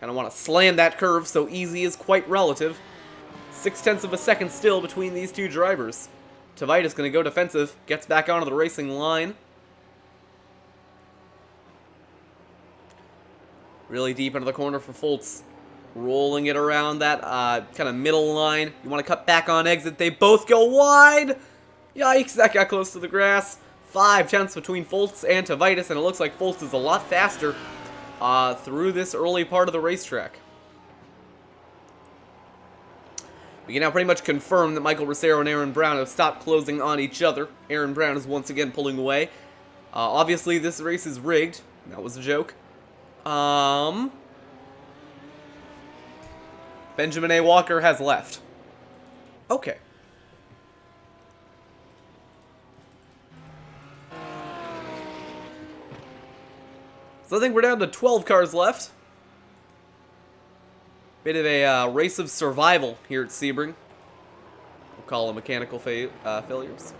Kind of want to slam that curve, so easy is quite relative. 6/10 of a second still between these two drivers. Tavitas going to go defensive. Gets back onto the racing line. Really deep into the corner for Foltz. Rolling it around that kind of middle line. You want to cut back on exit. They both go wide. Yikes, that got close to the grass. 5/10 between Foltz and Tavitas, and it looks like Foltz is a lot faster through this early part of the racetrack. We can now pretty much confirm that Michael Rosero and Arron Brown have stopped closing on each other. Arron Brown is once again pulling away. Obviously, this race is rigged. That was a joke. Benjamin A. Walker has left. Okay. So I think we're down to 12 cars left. Bit of a race of survival here at Sebring. We'll call them mechanical failures.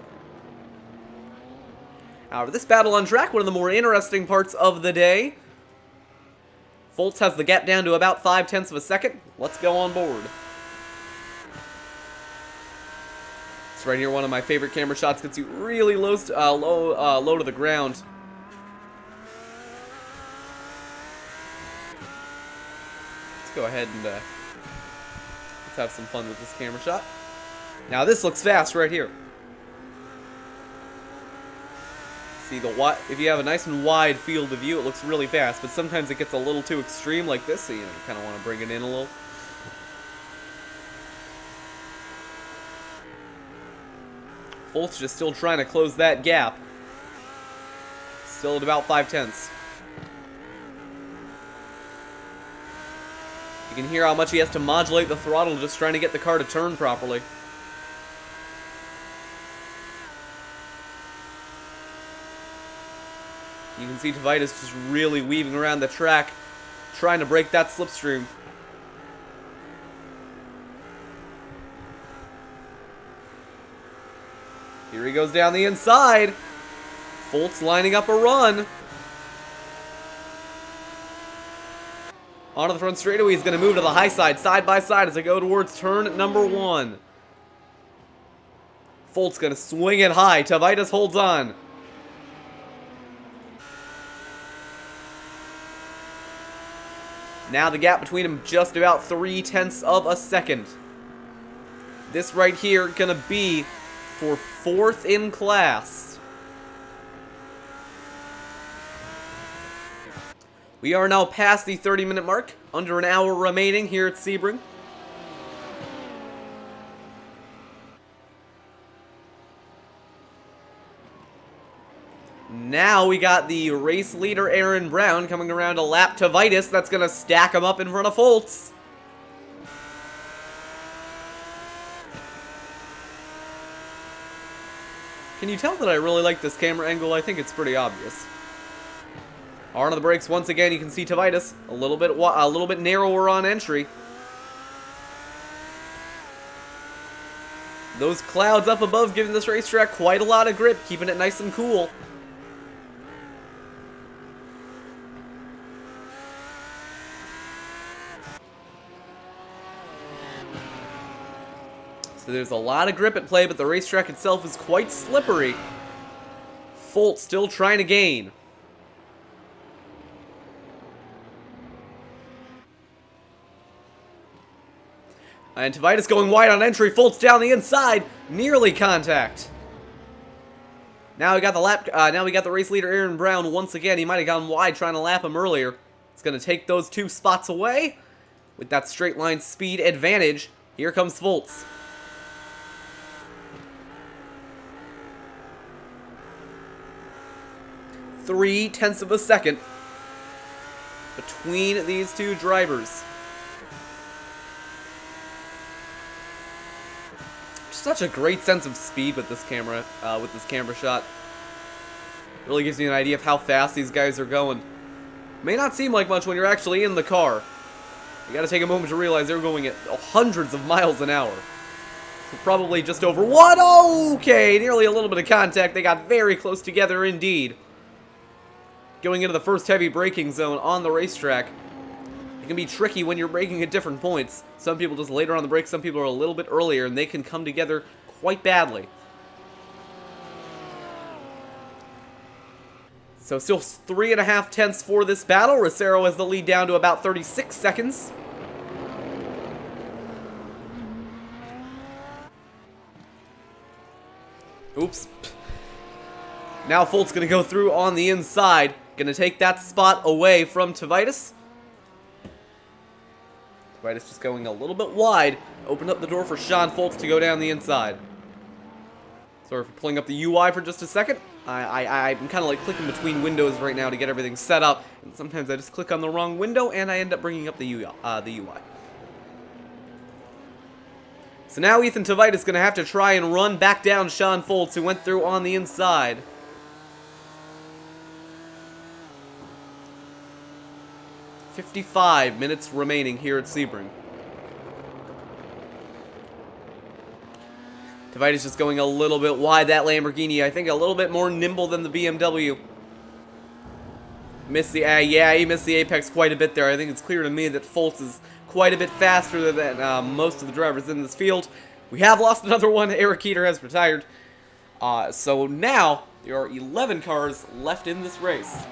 However, this battle on track, one of the more interesting parts of the day. Foltz has the gap down to about 0.5 of a second. Let's go on board. It's right here, one of my favorite camera shots. Gets you really low to the ground. Let's go ahead and let's have some fun with this camera shot. Now this looks fast right here. See if you have a nice and wide field of view, it looks really fast, but sometimes it gets a little too extreme like this, so you kind of want to bring it in a little. Foltz just still trying to close that gap. Still at about 0.5. You can hear how much he has to modulate the throttle just trying to get the car to turn properly. You can see Tavitas just really weaving around the track, trying to break that slipstream. Here he goes down the inside. Foltz lining up a run. Onto the front straightaway, he's going to move to the high side by side as I go towards turn number 1. Foltz going to swing it high. Tavitas holds on. Now the gap between them just about 0.3 of a second. This right here gonna be for 4th in class. We are now past the 30-minute mark, under an hour remaining here at Sebring. Now we got the race leader, Arron Brown, coming around to lap Tavitas. That's going to stack him up in front of Foltz. Can you tell that I really like this camera angle? I think it's pretty obvious. Hard on the brakes once again. You can see Tavitas a little bit narrower on entry. Those clouds up above giving this racetrack quite a lot of grip, keeping it nice and cool. So there's a lot of grip at play, but the racetrack itself is quite slippery. Foltz still trying to gain. And Tavitas going wide on entry. Foltz down the inside, nearly contact. Now we got the race leader Arron Brown once again. He might have gone wide trying to lap him earlier. It's going to take those 2 spots away with that straight line speed advantage. Here comes Foltz. .3 of a second between these 2 drivers. Such a great sense of speed with this camera shot. Really gives you an idea of how fast these guys are going. May not seem like much when you're actually in the car. You gotta take a moment to realize they're going at hundreds of miles an hour. So probably just over 1. Okay, nearly a little bit of contact. They got very close together indeed. Going into the first heavy braking zone on the racetrack. It can be tricky when you're braking at different points. Some people just later on the brakes, some people are a little bit earlier, and they can come together quite badly. So still 3.5 for this battle. Rosero has the lead down to about 36 seconds. Oops. Now Foltz going to go through on the inside. Going to take that spot away from Tavitas. Tavitas just going a little bit wide. Opened up the door for Sean Foltz to go down the inside. Sorry for pulling up the UI for just a second. I'm kind of like clicking between windows right now to get everything set up. And sometimes I just click on the wrong window and I end up bringing up the UI. So So now Ethan Tveit is going to have to try and run back down Sean Foltz, who went through on the inside. "55 minutes remaining here at Sebring. Tveit is just going a little bit wide. That Lamborghini, I think, a little bit more nimble than the BMW. Missed the, yeah, he missed the apex quite a bit there. I think it's clear to me that Foltz is quite a bit faster than most of the drivers in this field. We have lost another one. Eric Keeter has retired. So now, there are 11 cars left in this race.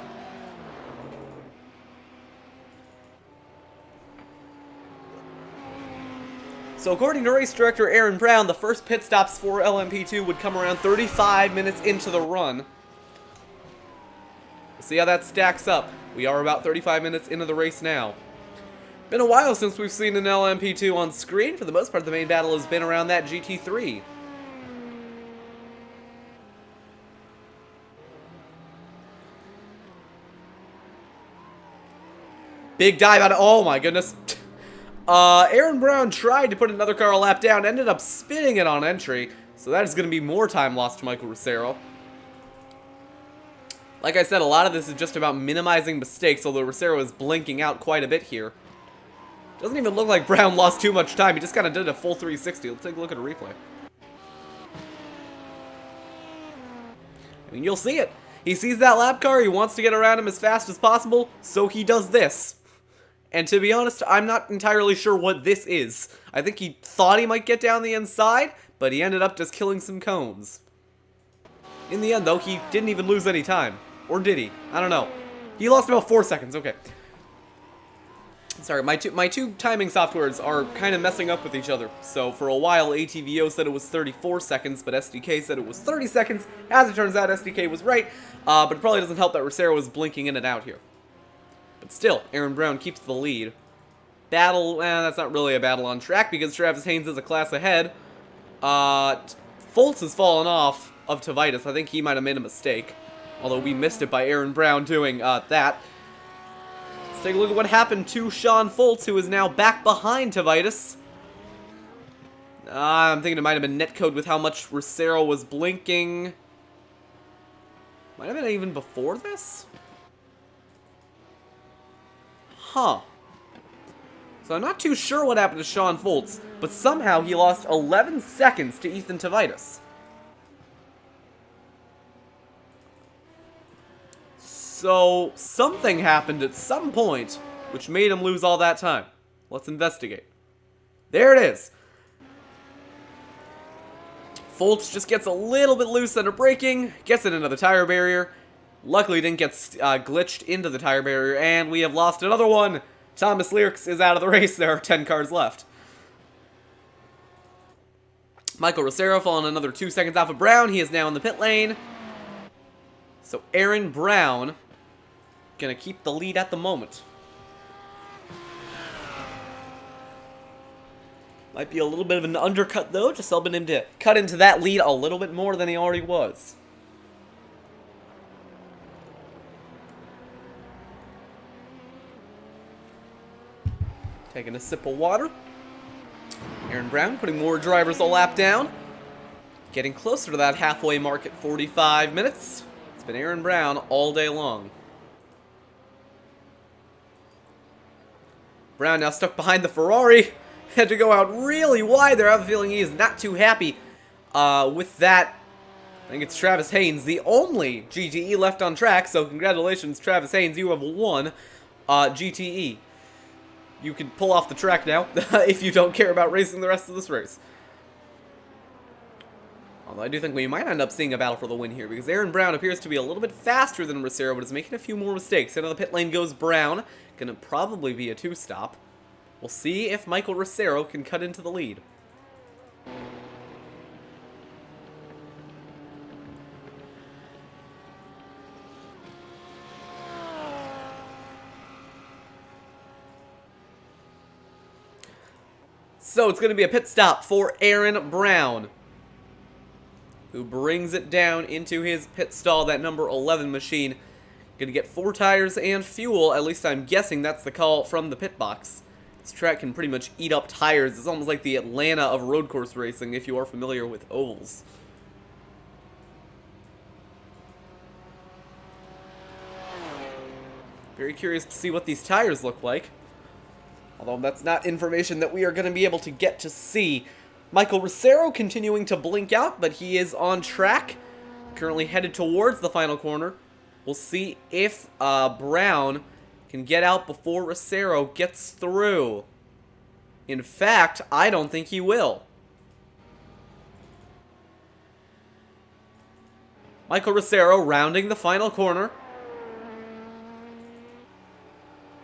So according to race director Arron Brown, the first pit stops for LMP2 would come around 35 minutes into the run. We'll see how that stacks up. We are about 35 minutes into the race now. Been a while since we've seen an LMP2 on screen. For the most part, the main battle has been around that GT3. Big dive out of, oh my goodness. Arron Brown tried to put another car a lap down, ended up spinning it on entry, so that is going to be more time lost to Michael Rosero. Like I said, a lot of this is just about minimizing mistakes, although Rosero is blinking out quite a bit here. Doesn't even look like Brown lost too much time, he just kind of did a full 360. Let's take a look at a replay. I mean, you'll see it. He sees that lap car, he wants to get around him as fast as possible, so he does this. And to be honest, I'm not entirely sure what this is. I think he thought he might get down the inside, but he ended up just killing some cones. In the end, though, he didn't even lose any time. Or did he? I don't know. He lost about 4 seconds, okay. Sorry, my two timing softwares are kind of messing up with each other. So for a while, ATVO said it was 34 seconds, but SDK said it was 30 seconds. As it turns out, SDK was right, but it probably doesn't help that Rosero was blinking in and out here. But still, Arron Brown keeps the lead. Battle, that's not really a battle on track because Travis Haynes is a class ahead. Foltz has fallen off of Tveit. I think he might have made a mistake. Although we missed it by Arron Brown doing that. Let's take a look at what happened to Sean Foltz, who is now back behind Tveit. I'm thinking it might have been netcode with how much Rosero was blinking. Might have been even before this? Huh. So I'm not too sure what happened to Sean Foltz, but somehow he lost 11 seconds to Ethan Tveit. So something happened at some point which made him lose all that time. Let's investigate. There it is. Foltz just gets a little bit loose under braking, gets it into the tire barrier. Luckily didn't get glitched into the tire barrier, and we have lost another one. Thomas Lierks is out of the race. There are 10 cars left. Michael Rosero falling another 2 seconds off of Brown. He is now in the pit lane. So Arron Brown gonna keep the lead at the moment. Might be a little bit of an undercut though, just helping him to cut into that lead a little bit more than he already was. Taking a sip of water. Arron Brown putting more drivers a lap down. Getting closer to that halfway mark at 45 minutes. It's been Arron Brown all day long. Brown now stuck behind the Ferrari. Had to go out really wide there. I have a feeling he is not too happy with that. I think it's Travis Haynes, the only GTE left on track. So congratulations, Travis Haynes. You have won GTE. You can pull off the track now if you don't care about racing the rest of this race. Although I do think we might end up seeing a battle for the win here, because Arron Brown appears to be a little bit faster than Rosero, but is making a few more mistakes. Into the pit lane goes Brown. Gonna probably be a two-stop. We'll see if Michael Rosero can cut into the lead. So it's going to be a pit stop for Arron Brown, who brings it down into his pit stall, that number 11 machine. Going to get 4 tires and fuel, at least I'm guessing that's the call from the pit box. This track can pretty much eat up tires. It's almost like the Atlanta of road course racing, if you are familiar with ovals. Very curious to see what these tires look like. Although that's not information that we are going to be able to get to see. Michael Rosero continuing to blink out, but he is on track. Currently headed towards the final corner. We'll see if Brown can get out before Rosero gets through. In fact, I don't think he will. Michael Rosero rounding the final corner.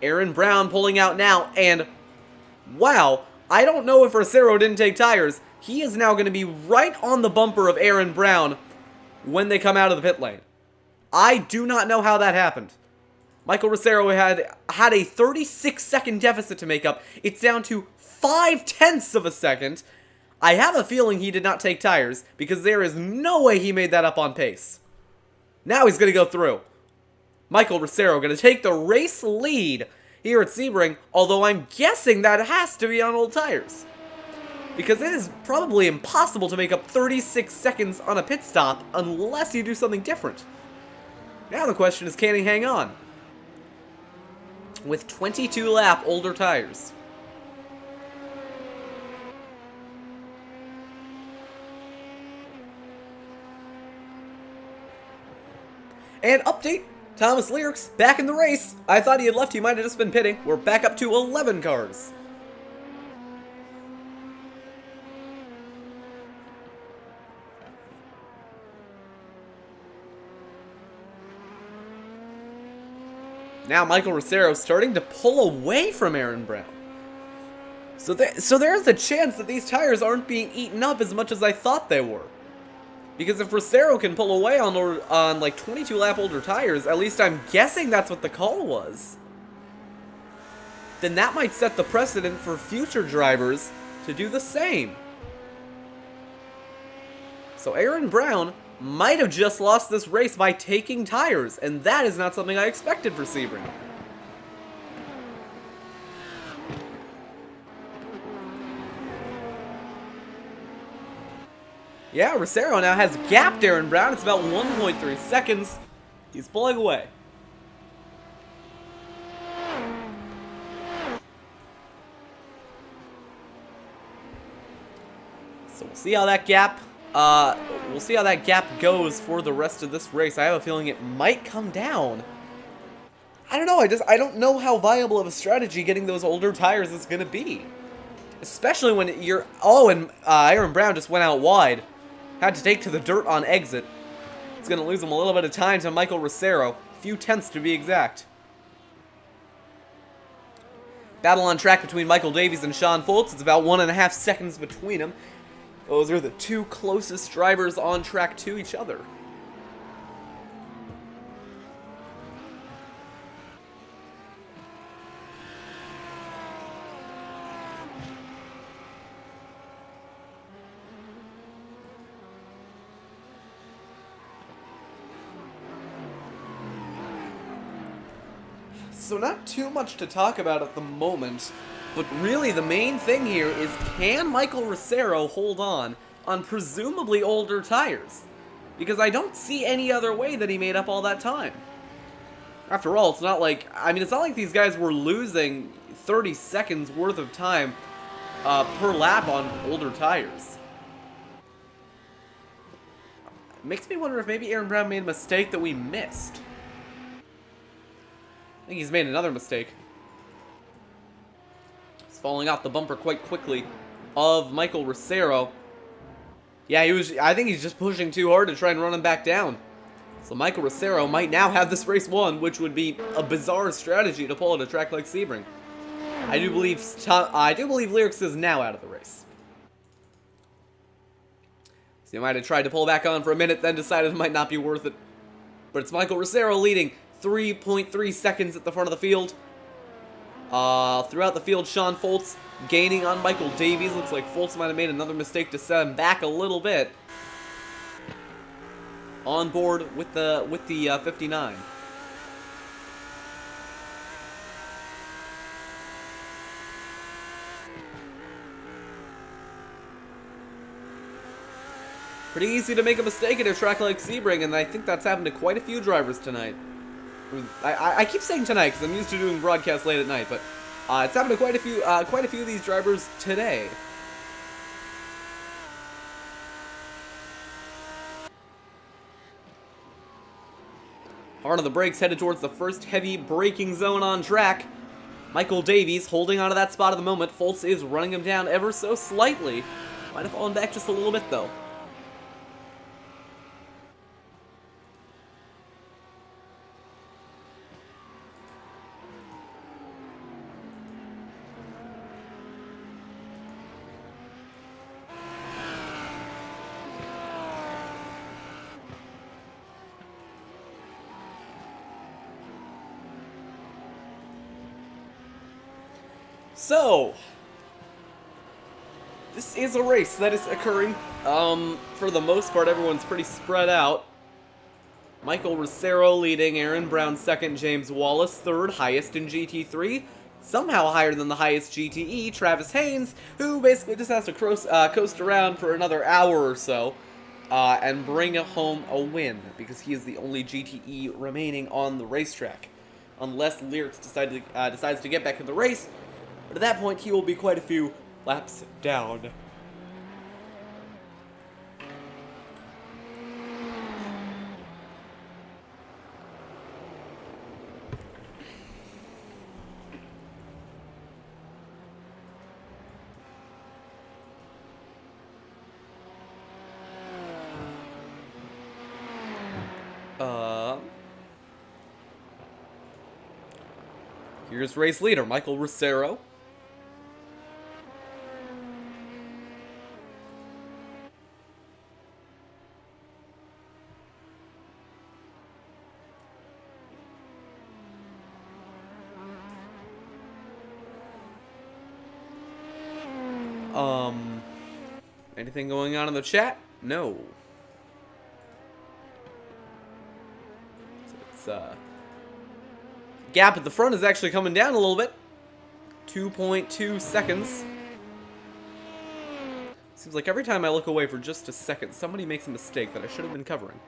Arron Brown pulling out now, and wow, I don't know if Rosero didn't take tires. He is now going to be right on the bumper of Arron Brown when they come out of the pit lane. I do not know how that happened. Michael Rosero had a 36-second deficit to make up. It's down to 0.5 of a second. I have a feeling he did not take tires, because there is no way he made that up on pace. Now he's going to go through. Michael Rosero going to take the race lead here at Sebring, although I'm guessing that has to be on old tires. Because it is probably impossible to make up 36 seconds on a pit stop unless you do something different. Now the question is, can he hang on? With 22 lap older tires. And update, Thomas Lyrics back in the race. I thought he had left, he might have just been pitting. We're back up to 11 cars. Now Michael Rosero starting to pull away from Arron Brown. So there's a chance that these tires aren't being eaten up as much as I thought they were. Because if Rosero can pull away on like 22 lap older tires, at least I'm guessing that's what the call was, then that might set the precedent for future drivers to do the same. So Arron Brown might have just lost this race by taking tires, and that is not something I expected for Sebring. Yeah, Rosero now has gapped Arron Brown. It's about 1.3 seconds. He's pulling away. So we'll see how that gap goes for the rest of this race. I have a feeling it might come down. I don't know. I don't know how viable of a strategy getting those older tires is going to be. Especially when you're... Oh, and Arron Brown just went out wide. Had to take to the dirt on exit. It's going to lose him a little bit of time to Michael Rosero. A few tenths to be exact. Battle on track between Michael Davies and Sean Foltz. It's about 1.5 seconds between them. Those are the two closest drivers on track to each other. So not too much to talk about at the moment, but really the main thing here is, can Michael Rosero hold on presumably older tires? Because I don't see any other way that he made up all that time. After all, it's not like these guys were losing 30 seconds worth of time per lap on older tires. It makes me wonder if maybe Arron Brown made a mistake that we missed. I think he's made another mistake. He's falling off the bumper quite quickly of Michael Rosero. Yeah, I think he's just pushing too hard to try and run him back down. So Michael Rosero might now have this race won, which would be a bizarre strategy to pull at a track like Sebring. I do believe Lyrics is now out of the race. So he might have tried to pull back on for a minute, then decided it might not be worth it. But it's Michael Rosero leading 3.3 seconds at the front of the field. Throughout the field, Sean Foltz gaining on Michael Davies. Looks like Foltz might have made another mistake to set him back a little bit. On board with the 59. Pretty easy to make a mistake at a track like Sebring, and I think that's happened to quite a few drivers tonight. I keep saying tonight because I'm used to doing broadcasts late at night, but it's happened to quite a few of these drivers today. Hard on the brakes, headed towards the first heavy braking zone on track. Michael Davies holding onto that spot at the moment. Foltz is running him down ever so slightly. Might have fallen back just a little bit, though. So, this is a race that is occurring. For the most part, everyone's pretty spread out. Michael Rosero leading, Arron Brown second, James Wallace third, highest in GT3. Somehow higher than the highest GTE, Travis Haynes, who basically just has to coast around for another hour or so and bring home a win, because he is the only GTE remaining on the racetrack. Unless Lyrics decides to get back in the race, but at that point he will be quite a few laps down. Here's race leader, Michael Rosero. Anything going on in the chat? No. So it's, gap at the front is actually coming down a little bit. 2.2 seconds. Seems like every time I look away for just a second, somebody makes a mistake that I should have been covering.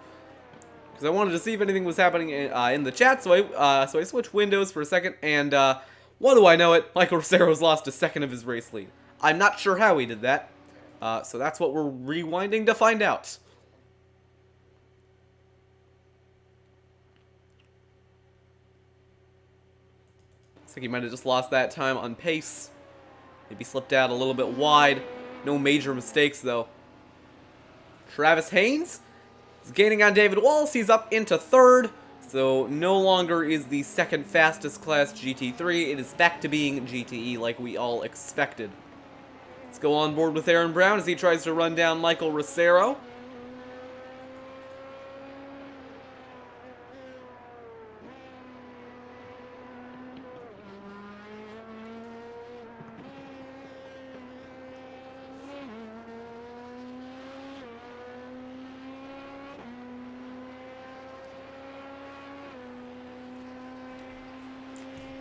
Because I wanted to see if anything was happening in the chat, so I switched windows for a second, and what do I know it? Michael Rosero's lost a second of his race lead. I'm not sure how he did that, so that's what we're rewinding to find out. Looks like he might have just lost that time on pace. Maybe slipped out a little bit wide. No major mistakes, though. Travis Haynes is gaining on David Wallace. He's up into third. So no longer is the second fastest class GT3. It is back to being GTE like we all expected. Let's go on board with Arron Brown as he tries to run down Michael Rosero.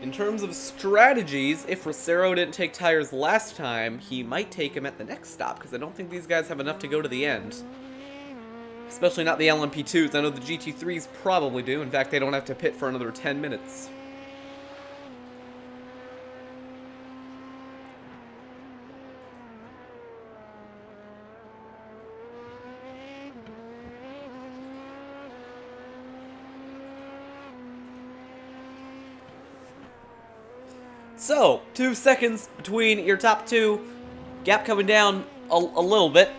In terms of strategies, if Rosero didn't take tires last time, he might take him at the next stop, because I don't think these guys have enough to go to the end. Especially not the LMP2s. I know the GT3s probably do. In fact, they don't have to pit for another 10 minutes. So, 2 seconds between your top two. Gap coming down a little bit.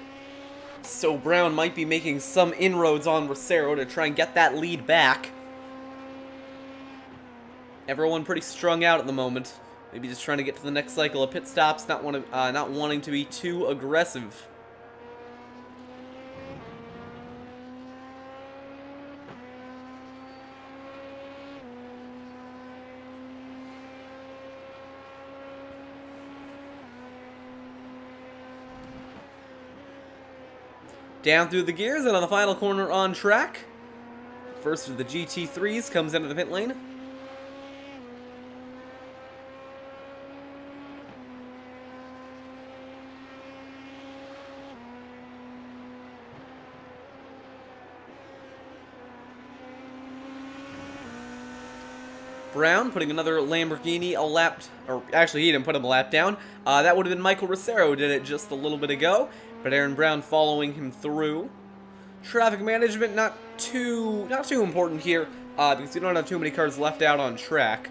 So Brown might be making some inroads on Rosero to try and get that lead back. Everyone pretty strung out at the moment. Maybe just trying to get to the next cycle of pit stops, not wanting to be too aggressive. Down through the gears and on the final corner on track. First of the GT3s comes into the pit lane. Brown putting another Lamborghini a lap, or actually he didn't put him a lap down. That would have been Michael Ricero who did it just a little bit ago, but Arron Brown following him through. Traffic management not too important here, because we don't have too many cars left out on track.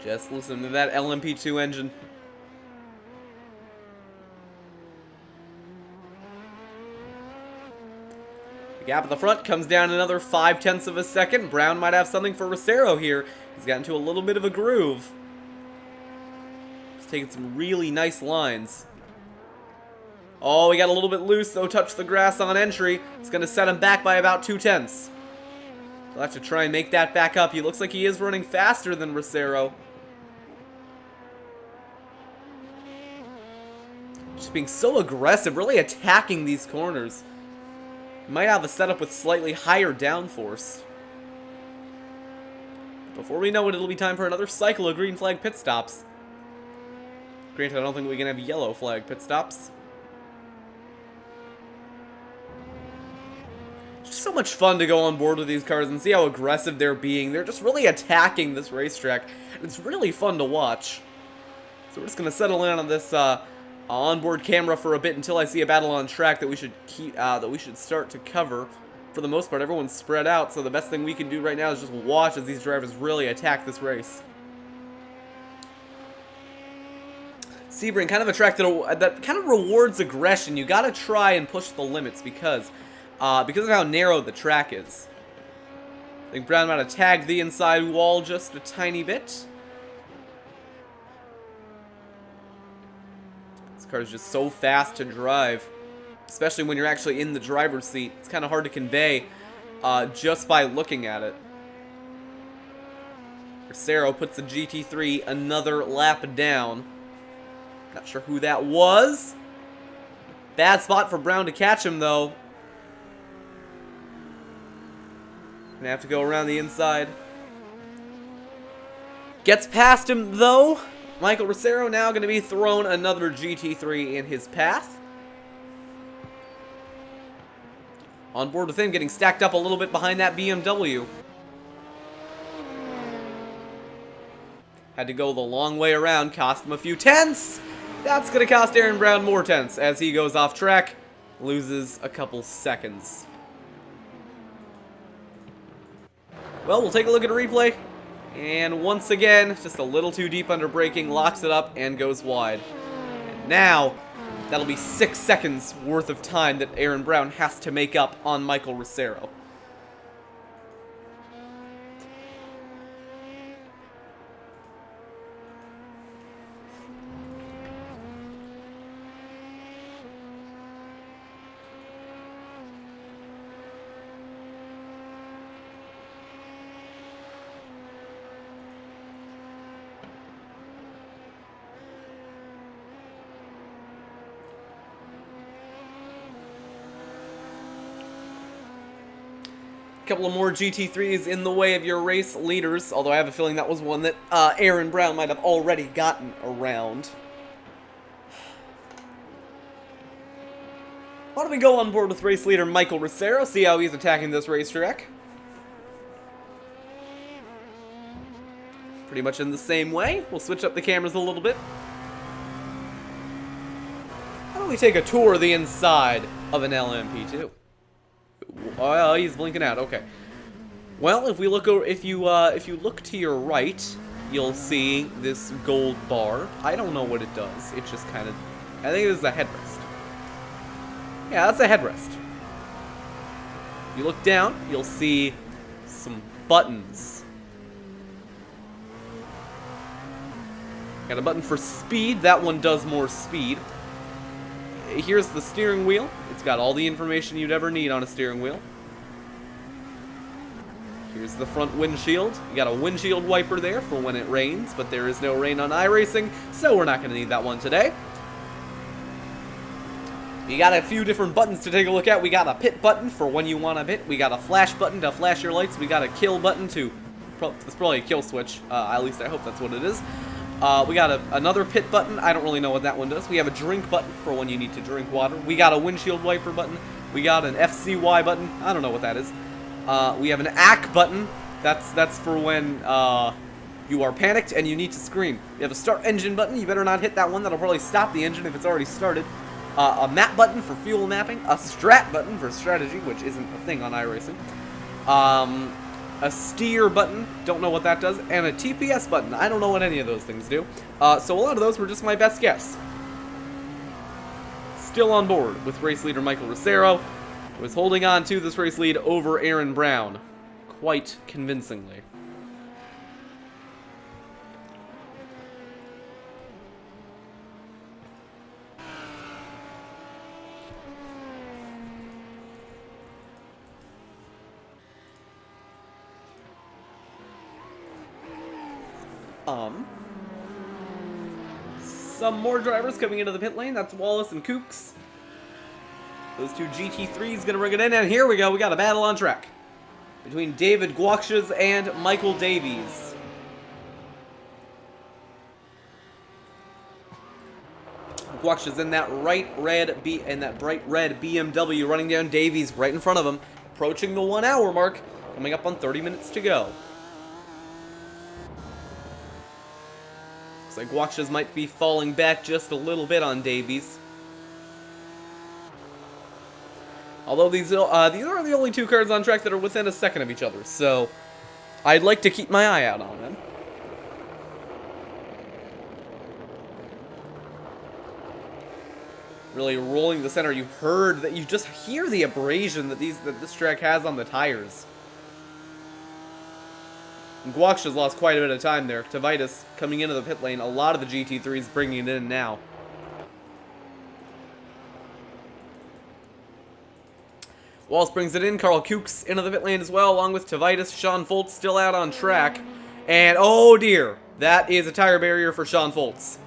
Just listen to that LMP2 engine. The gap at the front comes down another 0.5 of a second. Brown might have something for Ricero here. He's got into a little bit of a groove. He's taking some really nice lines. Oh, he got a little bit loose, though. Touched the grass on entry. It's going to set him back by about 0.2. He'll have to try and make that back up. He looks like he is running faster than Ricero. Just being so aggressive, really attacking these corners. Might have a setup with slightly higher downforce. Before we know it, it'll be time for another cycle of green flag pit stops. Granted, I don't think we can have yellow flag pit stops. It's just so much fun to go on board with these cars and see how aggressive they're being. They're just really attacking this racetrack. It's really fun to watch. So we're just going to settle in on this onboard camera for a bit until I see a battle on track that we should start to cover. For the most part, everyone's spread out, so the best thing we can do right now is just watch as these drivers really attack this race. Sebring kind of that kind of rewards aggression. You gotta try and push the limits because of how narrow the track is. I think Brown might have tagged the inside wall just a tiny bit. This car is just so fast to drive, especially when you're actually in the driver's seat. It's kind of hard to convey just by looking at it. Ricero puts the GT3 another lap down. Not sure who that was. Bad spot for Brown to catch him, though. Gonna have to go around the inside. Gets past him, though. Michael Ricero now going to be thrown another GT3 in his path. On board with him, getting stacked up a little bit behind that BMW. Had to go the long way around, cost him a few tenths. That's going to cost Arron Brown more tenths as he goes off track, loses a couple seconds. Well, we'll take a look at a replay. And once again, just a little too deep under braking, locks it up and goes wide. And now, that'll be 6 seconds worth of time that Arron Brown has to make up on Michael Ricero. Couple of more GT3s in the way of your race leaders, although I have a feeling that was one that Arron Brown might have already gotten around. Why don't we go on board with race leader Michael Ricero, see how he's attacking this racetrack. Pretty much in the same way. We'll switch up the cameras a little bit. How don't we take a tour of the inside of an LMP2? Oh, he's blinking out. Okay. Well, if we look over, if you look to your right, you'll see this gold bar. I don't know what it does. It just kind of, I think it is a headrest. Yeah, that's a headrest. If you look down, you'll see some buttons. Got a button for speed. That one does more speed. Here's the steering wheel. It's got all the information you'd ever need on a steering wheel. Here's the front windshield. You got a windshield wiper there for when it rains, but there is no rain on iRacing, so we're not going to need that one today. You got a few different buttons to take a look at. We got a pit button for when you want to pit. We got a flash button to flash your lights. We got a kill button to... It's probably a kill switch. At least I hope that's what it is. We got another pit button. I don't really know what that one does. We have a drink button for when you need to drink water. We got a windshield wiper button. We got an FCY button. I don't know what that is. We have an ACK button. That's for when you are panicked and you need to scream. We have a start engine button. You better not hit that one. That'll probably stop the engine if it's already started. A map button for fuel mapping. A strat button for strategy, which isn't a thing on iRacing. A steer button. Don't know what that does. And a TPS button. I don't know what any of those things do. So a lot of those were just my best guess. Still on board with race leader Michael Rosero, who is holding on to this race lead over Arron Brown quite convincingly. Some more drivers coming into the pit lane. That's Wallace and Kooks. Those two GT3s gonna bring it in, and here we go. We got a battle on track between David Guakshes and Michael Davies. Guakshes in that bright red BMW, running down Davies right in front of him, approaching the 1 hour mark, coming up on 30 minutes to go. Looks like Guakshes might be falling back just a little bit on Davies. Although these are the only two cars on track that are within a second of each other, so I'd like to keep my eye out on them. Really rolling the center. You just hear the abrasion that this track has on the tires. And Guakshes lost quite a bit of time there. Tavitis coming into the pit lane. A lot of the GT3s bringing it in now. Wallace brings it in. Carl Kooks into the pit lane as well, along with Tavitis. Sean Foltz still out on track. And, oh dear, that is a tire barrier for Sean Foltz.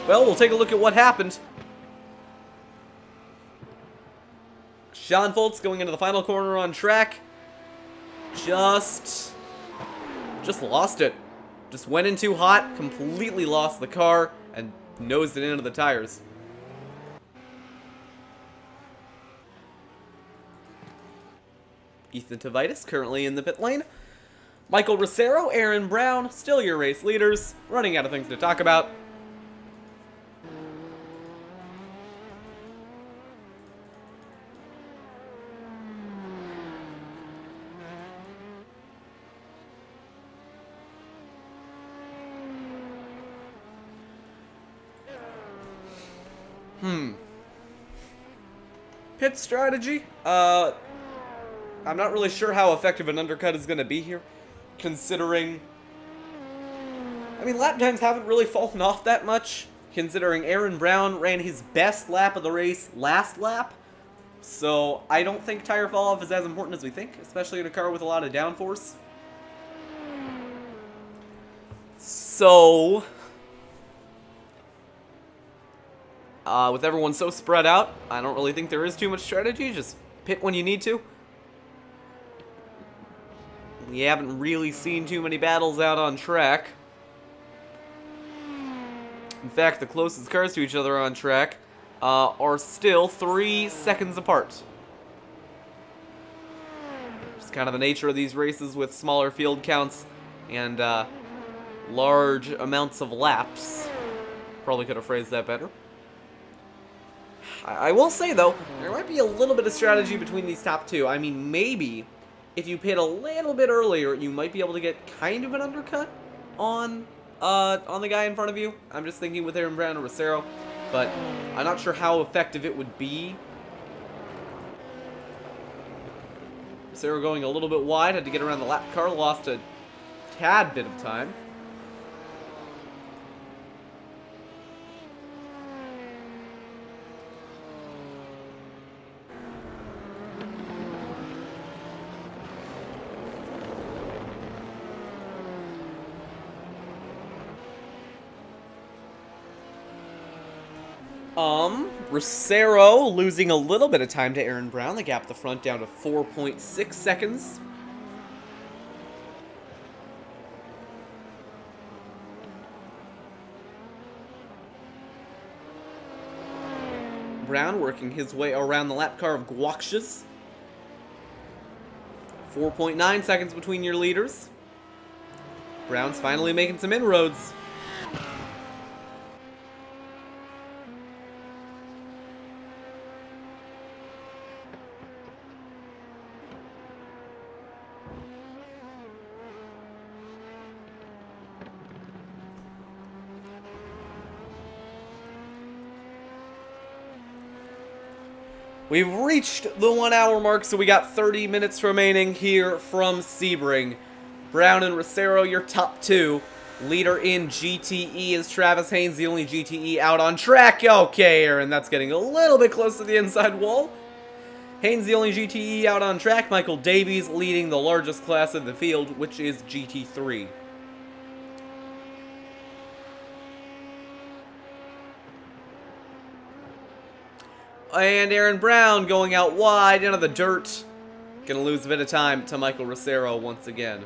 Well, we'll take a look at what happened. Sean Foltz going into the final corner on track. Just lost it. Just went in too hot, completely lost the car, and nosed it into the tires. Ethan Tavitis currently in the pit lane. Michael Rosero, Arron Brown, still your race leaders. Running out of things to talk about. Pit strategy? I'm not really sure how effective an undercut is going to be here, considering... I mean, lap times haven't really fallen off that much, considering Arron Brown ran his best lap of the race last lap, so I don't think tire fall-off is as important as we think, especially in a car with a lot of downforce. So... with everyone so spread out, I don't really think there is too much strategy. Just pit when you need to. We haven't really seen too many battles out on track. In fact, the closest cars to each other on track are still 3 seconds apart. Just kind of the nature of these races with smaller field counts and large amounts of laps. Probably could have phrased that better. I will say, though, there might be a little bit of strategy between these top two. I mean, maybe if you pit a little bit earlier, you might be able to get kind of an undercut on the guy in front of you. I'm just thinking with Arron Brown or Rosero, but I'm not sure how effective it would be. Rosero going a little bit wide, had to get around the lap car, lost a tad bit of time. Rosero losing a little bit of time to Arron Brown. The gap at the front down to 4.6 seconds. Brown working his way around the lap car of Guaxius. 4.9 seconds between your leaders. Brown's finally making some inroads. We've reached the 1 hour mark, so we got 30 minutes remaining here from Sebring. Brown and Rosero, your top two. Leader in GTE is Travis Haynes, the only GTE out on track. Okay, Aaron, that's getting a little bit close to the inside wall. Haynes, the only GTE out on track. Michael Davies leading the largest class in the field, which is GT3. And Arron Brown going out wide into the dirt. Gonna lose a bit of time to Michael Rosero once again.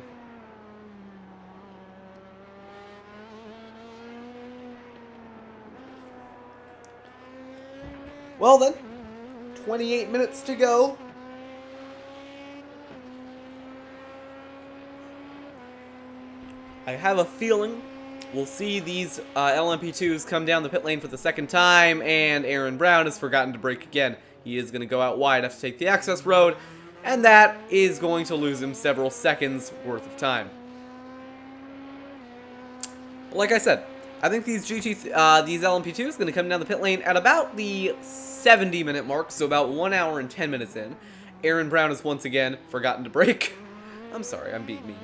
Well then, 28 minutes to go. I have a feeling we'll see these LMP2s come down the pit lane for the second time, and Arron Brown has forgotten to brake again. He is going to go out wide, have to take the access road, and that is going to lose him several seconds worth of time. Like I said, I think these LMP2s going to come down the pit lane at about the 70-minute mark, so about 1 hour and 10 minutes in. Arron Brown has once again forgotten to brake. I'm sorry, I'm being mean.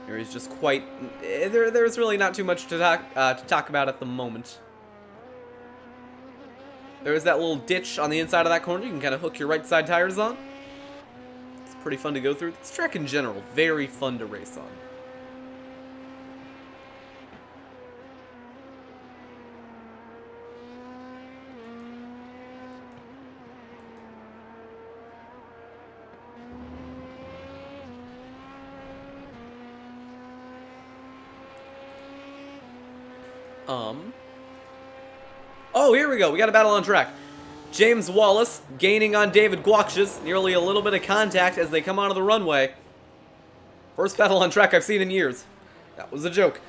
There is just quite... There's really not too much to talk about at the moment. There is that little ditch on the inside of that corner. You can kind of hook your right side tires on. It's pretty fun to go through. This track in general, very fun to race on. Oh, here we go. We got a battle on track. James Wallace gaining on David Guaxius. Nearly a little bit of contact as they come onto the runway. First battle on track I've seen in years. That was a joke.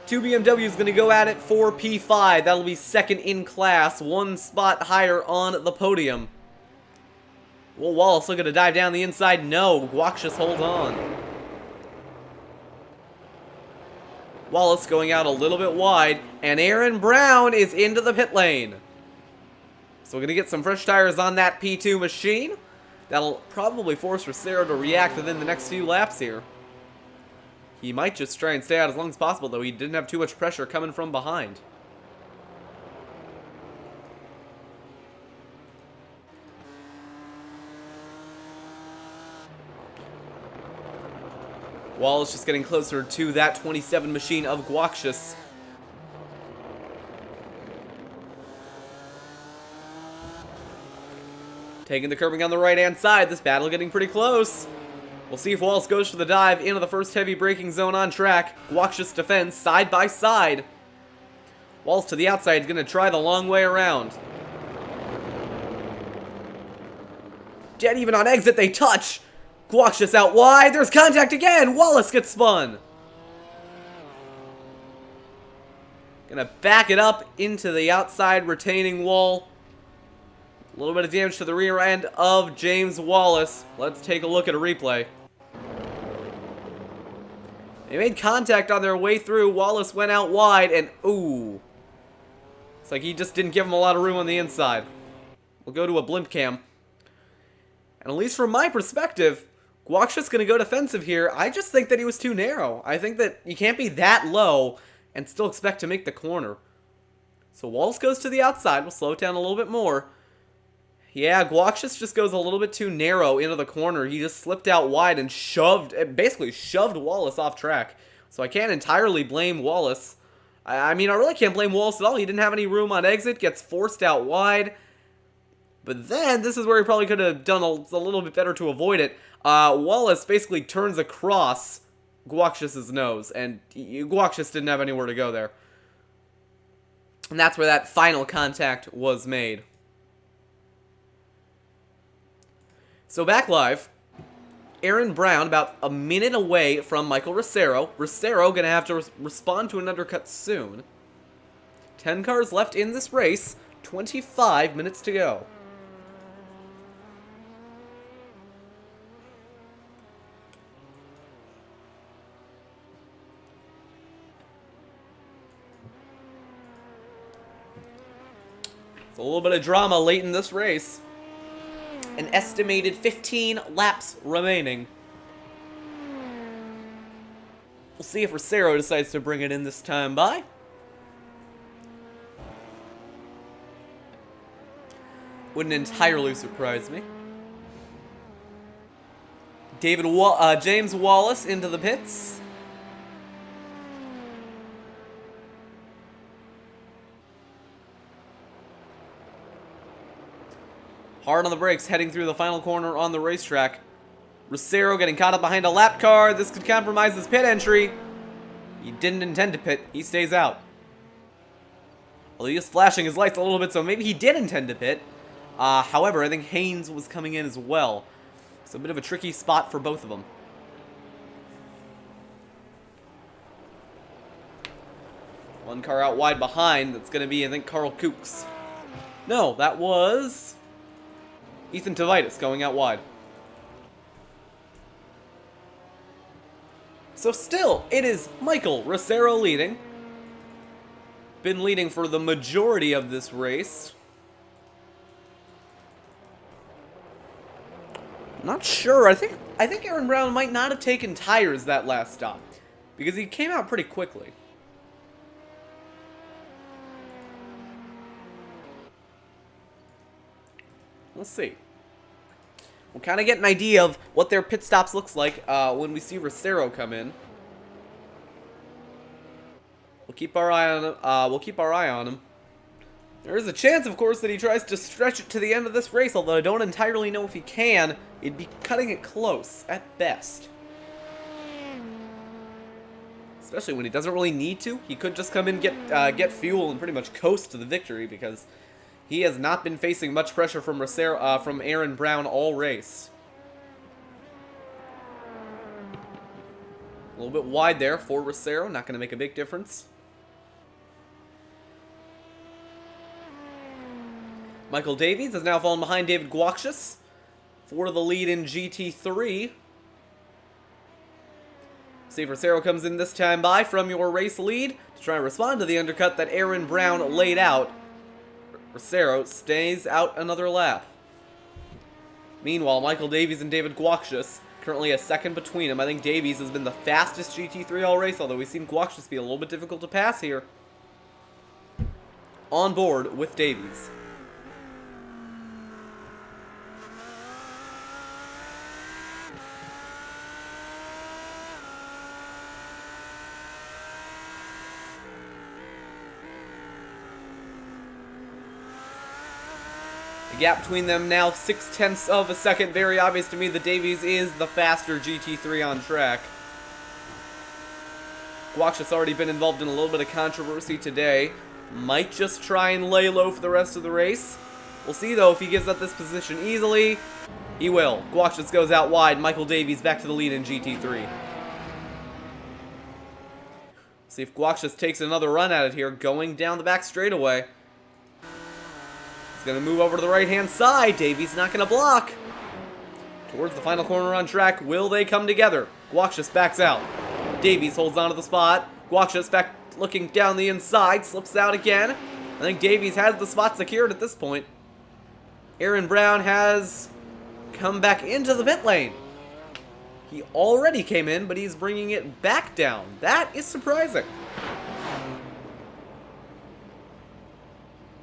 Two BMWs going to go at it for P5. That'll be second in class. One spot higher on the podium. Will Wallace looking to dive down the inside? No. Guaxius holds on. Wallace going out a little bit wide, and Arron Brown is into the pit lane. So we're going to get some fresh tires on that P2 machine. That'll probably force Rosero to react within the next few laps here. He might just try and stay out as long as possible, though he didn't have too much pressure coming from behind. Wallace just getting closer to that 27 machine of Guaxius. Taking the curbing on the right-hand side. This battle getting pretty close. We'll see if Wallace goes for the dive into the first heavy braking zone on track. Guaxius defends side by side. Wallace to the outside is going to try the long way around. Dead even on exit, they touch. Guaxius out wide. There's contact again. Wallace gets spun. Gonna back it up into the outside retaining wall. A little bit of damage to the rear end of James Wallace. Let's take a look at a replay. They made contact on their way through. Wallace went out wide and ooh. It's like he just didn't give him a lot of room on the inside. We'll go to a blimp cam. And at least from my perspective, Guaxius going to go defensive here. I just think that he was too narrow. I think that you can't be that low and still expect to make the corner. So Wallace goes to the outside. We'll slow it down a little bit more. Yeah, Guaxius just goes a little bit too narrow into the corner. He just slipped out wide and basically shoved Wallace off track. So I can't entirely blame Wallace. I mean, I really can't blame Wallace at all. He didn't have any room on exit, gets forced out wide. But then, this is where he probably could have done a little bit better to avoid it. Wallace basically turns across Guaxius' nose, and Guaxius didn't have anywhere to go there. And that's where that final contact was made. So back live, Arron Brown about a minute away from Michael Rosero. Rosero going to have to respond to an undercut soon. 10 cars left in this race, 25 minutes to go. It's a little bit of drama late in this race. An estimated 15 laps remaining. We'll see if Rosero decides to bring it in this time by. Wouldn't entirely surprise me. James Wallace into the pits. Hard on the brakes, heading through the final corner on the racetrack. Rosero getting caught up behind a lap car. This could compromise his pit entry. He didn't intend to pit. He stays out. Well, he is flashing his lights a little bit, so maybe he did intend to pit. However, I think Haynes was coming in as well. It's a bit of a tricky spot for both of them. One car out wide behind. That's going to be, I think, Carl Kooks. No, that was Ethan Tavitis going out wide. So still, it is Michael Rosero leading. Been leading for the majority of this race. Not sure. I think Arron Brown might not have taken tires that last stop, because he came out pretty quickly. We'll see. We'll kind of get an idea of what their pit stops looks like when we see Rosero come in. We'll keep our eye on him. There is a chance, of course, that he tries to stretch it to the end of this race, although I don't entirely know if he can. He'd be cutting it close, at best. Especially when he doesn't really need to. He could just come in, get fuel, and pretty much coast to the victory, because he has not been facing much pressure from Arron Brown all race. A little bit wide there for Rosero, not going to make a big difference. Michael Davies has now fallen behind David Guaxius for the lead in GT3. See if Rosero comes in this time by from your race lead to try and respond to the undercut that Arron Brown laid out. Rosero stays out another lap. Meanwhile, Michael Davies and David Guaxius, currently a second between them. I think Davies has been the fastest GT3 all race, although we've seen Guaxius be a little bit difficult to pass here. On board with Davies. The gap between them now 0.6 of a second. Very obvious to me that Davies is the faster GT3 on track. Guaxius already been involved in a little bit of controversy today. Might just try and lay low for the rest of the race. We'll see, though, if he gives up this position easily. He will. Guaxius goes out wide. Michael Davies back to the lead in GT3. See if Guaxius takes another run at it here, going down the back straightaway. Going to move over to the right-hand side. Davies not going to block. Towards the final corner on track. Will they come together? Guaxius backs out. Davies holds onto the spot. Guaxius back looking down the inside. Slips out again. I think Davies has the spot secured at this point. Arron Brown has come back into the pit lane. He already came in, but he's bringing it back down. That is surprising.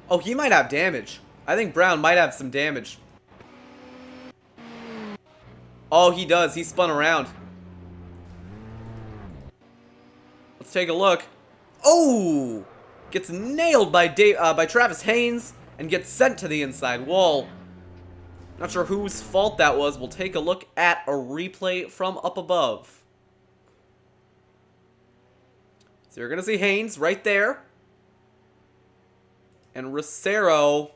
Oh, he might have damage. I think Brown might have some damage. Oh, he does. He spun around. Let's take a look. Oh! Gets nailed by Travis Haynes and gets sent to the inside wall. Not sure whose fault that was. We'll take a look at a replay from up above. So you're going to see Haynes right there. And Rosero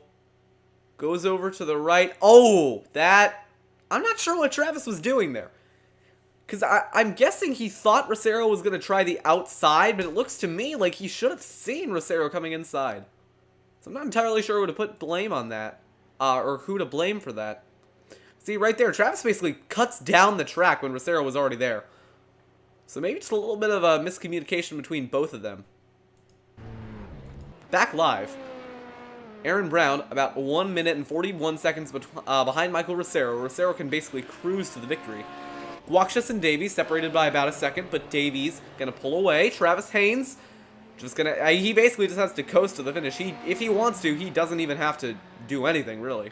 goes over to the right. Oh, that... I'm not sure what Travis was doing there. Because I'm guessing he thought Rosero was going to try the outside, but it looks to me like he should have seen Rosero coming inside. So I'm not entirely sure who to put blame on that. Or who to blame for that. See, right there, Travis basically cuts down the track when Rosero was already there. So maybe just a little bit of a miscommunication between both of them. Back live. Arron Brown, about 1 minute and 41 seconds behind Michael Rosero. Rosero can basically cruise to the victory. Guaxius and Davies separated by about a second, but Davies gonna pull away. Travis Haynes just gonna... he basically just has to coast to the finish. If he wants to, he doesn't even have to do anything, really.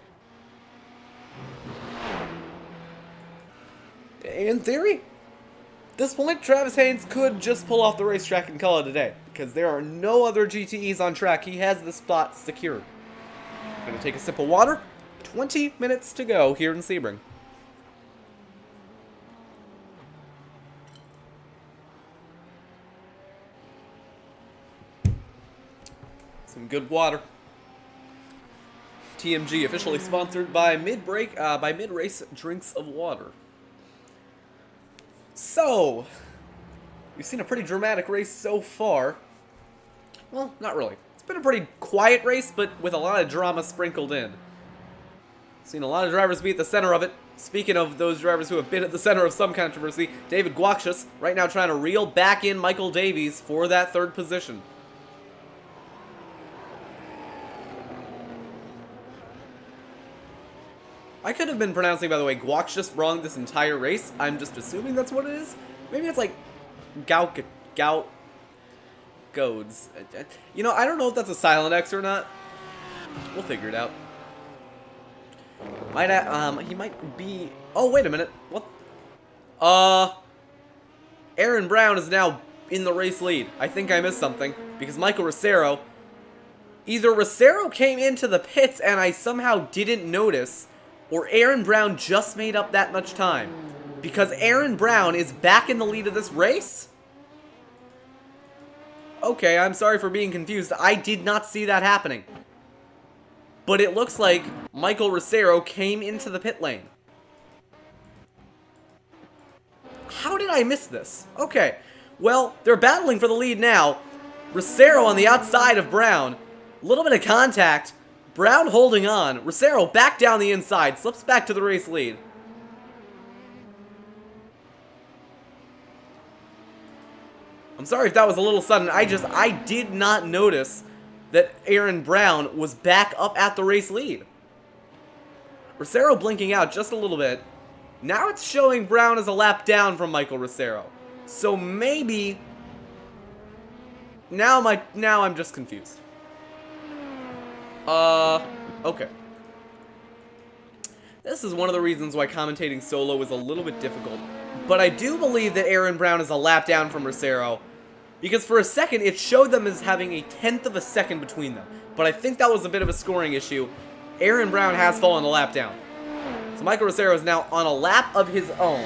In theory, at this point, Travis Haynes could just pull off the racetrack and call it a day, because there are no other GTEs on track. He has the spot secured. Gonna take a sip of water. 20 minutes to go here in Sebring. Some good water. TMG officially sponsored by mid-race drinks of water. So, we've seen a pretty dramatic race so far. Well, not really. It's been a pretty quiet race, but with a lot of drama sprinkled in. Seen a lot of drivers be at the center of it. Speaking of those drivers who have been at the center of some controversy, David Guaxius right now trying to reel back in Michael Davies for that third position. I could have been pronouncing, by the way, Guaxius wrong this entire race. I'm just assuming that's what it is. Maybe it's like Goats. You know, I don't know if that's a silent X or not. We'll figure it out. He might be... Oh, wait a minute. What? Arron Brown is now in the race lead. I think I missed something. Because Michael Rosero... Either Rosero came into the pits and I somehow didn't notice... Or Arron Brown just made up that much time. Because Arron Brown is back in the lead of this race? Okay, I'm sorry for being confused. I did not see that happening. But it looks like Michael Rosero came into the pit lane. How did I miss this? Okay, well, they're battling for the lead now. Rosero on the outside of Brown. A little bit of contact. Brown holding on. Rosero back down the inside. Slips back to the race lead. I'm sorry if that was a little sudden. I did not notice that Arron Brown was back up at the race lead. Rosero blinking out just a little bit. Now it's showing Brown as a lap down from Michael Rosero. So maybe... Now I'm just confused. Okay. This is one of the reasons why commentating solo is a little bit difficult. But I do believe that Arron Brown is a lap down from Rosero. Because for a second, it showed them as having a 1/10 of a second between them. But I think that was a bit of a scoring issue. Arron Brown has fallen a lap down. So Michael Rosero is now on a lap of his own.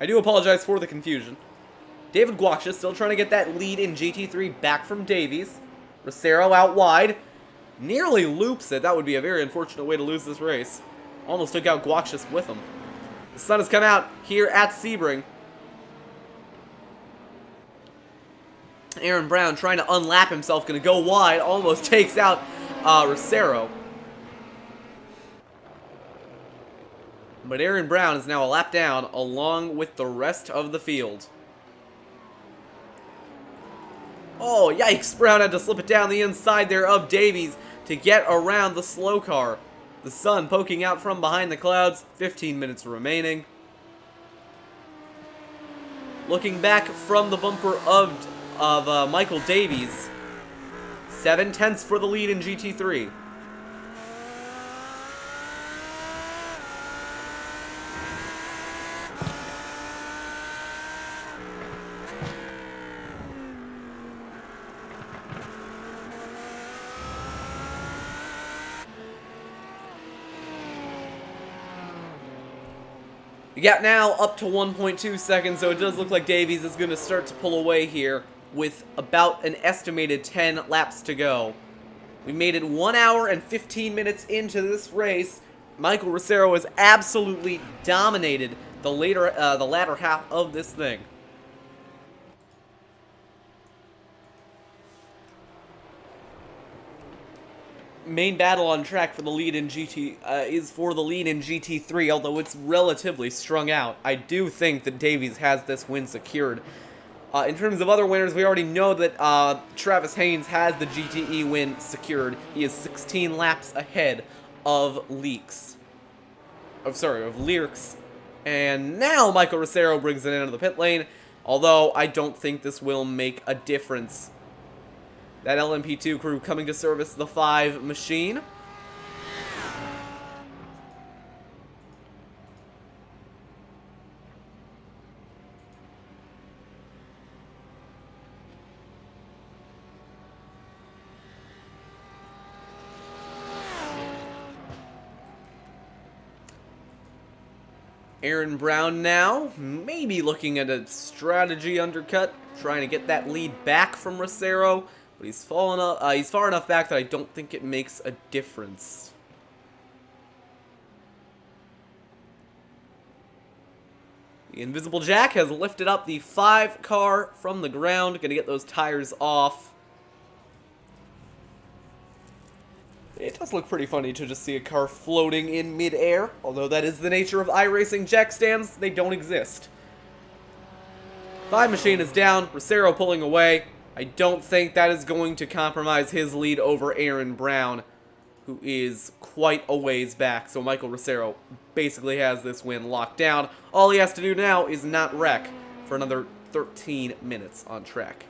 I do apologize for the confusion. David Guaxius still trying to get that lead in GT3 back from Davies. Rosero out wide. Nearly loops it. That would be a very unfortunate way to lose this race. Almost took out Guaxius with him. The sun has come out here at Sebring. Arron Brown trying to unlap himself. Going to go wide. Almost takes out Rosero. But Arron Brown is now a lap down along with the rest of the field. Oh, yikes. Brown had to slip it down the inside there of Davies to get around the slow car. The sun poking out from behind the clouds. 15 minutes remaining. Looking back from the bumper of Michael Davies. 7/10 for the lead in GT3. The gap now up to 1.2 seconds, so it does look like Davies is going to start to pull away here. with about an estimated 10 laps to go. We made it 1 hour and 15 minutes into this race. Michael Rosero has absolutely dominated the latter half of this thing. Main battle on track for the lead in is for the lead in GT3, although it's relatively strung out. I do think that Davies has this win secured. In terms of other winners, we already know that Travis Haynes has the GTE win secured. He is 16 laps ahead of Leaks. Of Leerks. And now Michael Rosero brings it into the pit lane, although I don't think this will make a difference. That LMP2 crew coming to service the 5 machine. Arron Brown now, maybe looking at a strategy undercut, trying to get that lead back from Rosero, but he's far enough back that I don't think it makes a difference. The Invisible Jack has lifted up the 5 car from the ground, gonna get those tires off. It does look pretty funny to just see a car floating in mid-air, although that is the nature of iRacing jack stands, they don't exist. 5 machine is down, Rosero pulling away. I don't think that is going to compromise his lead over Arron Brown, who is quite a ways back, so Michael Rosero basically has this win locked down. All he has to do now is not wreck for another 13 minutes on track.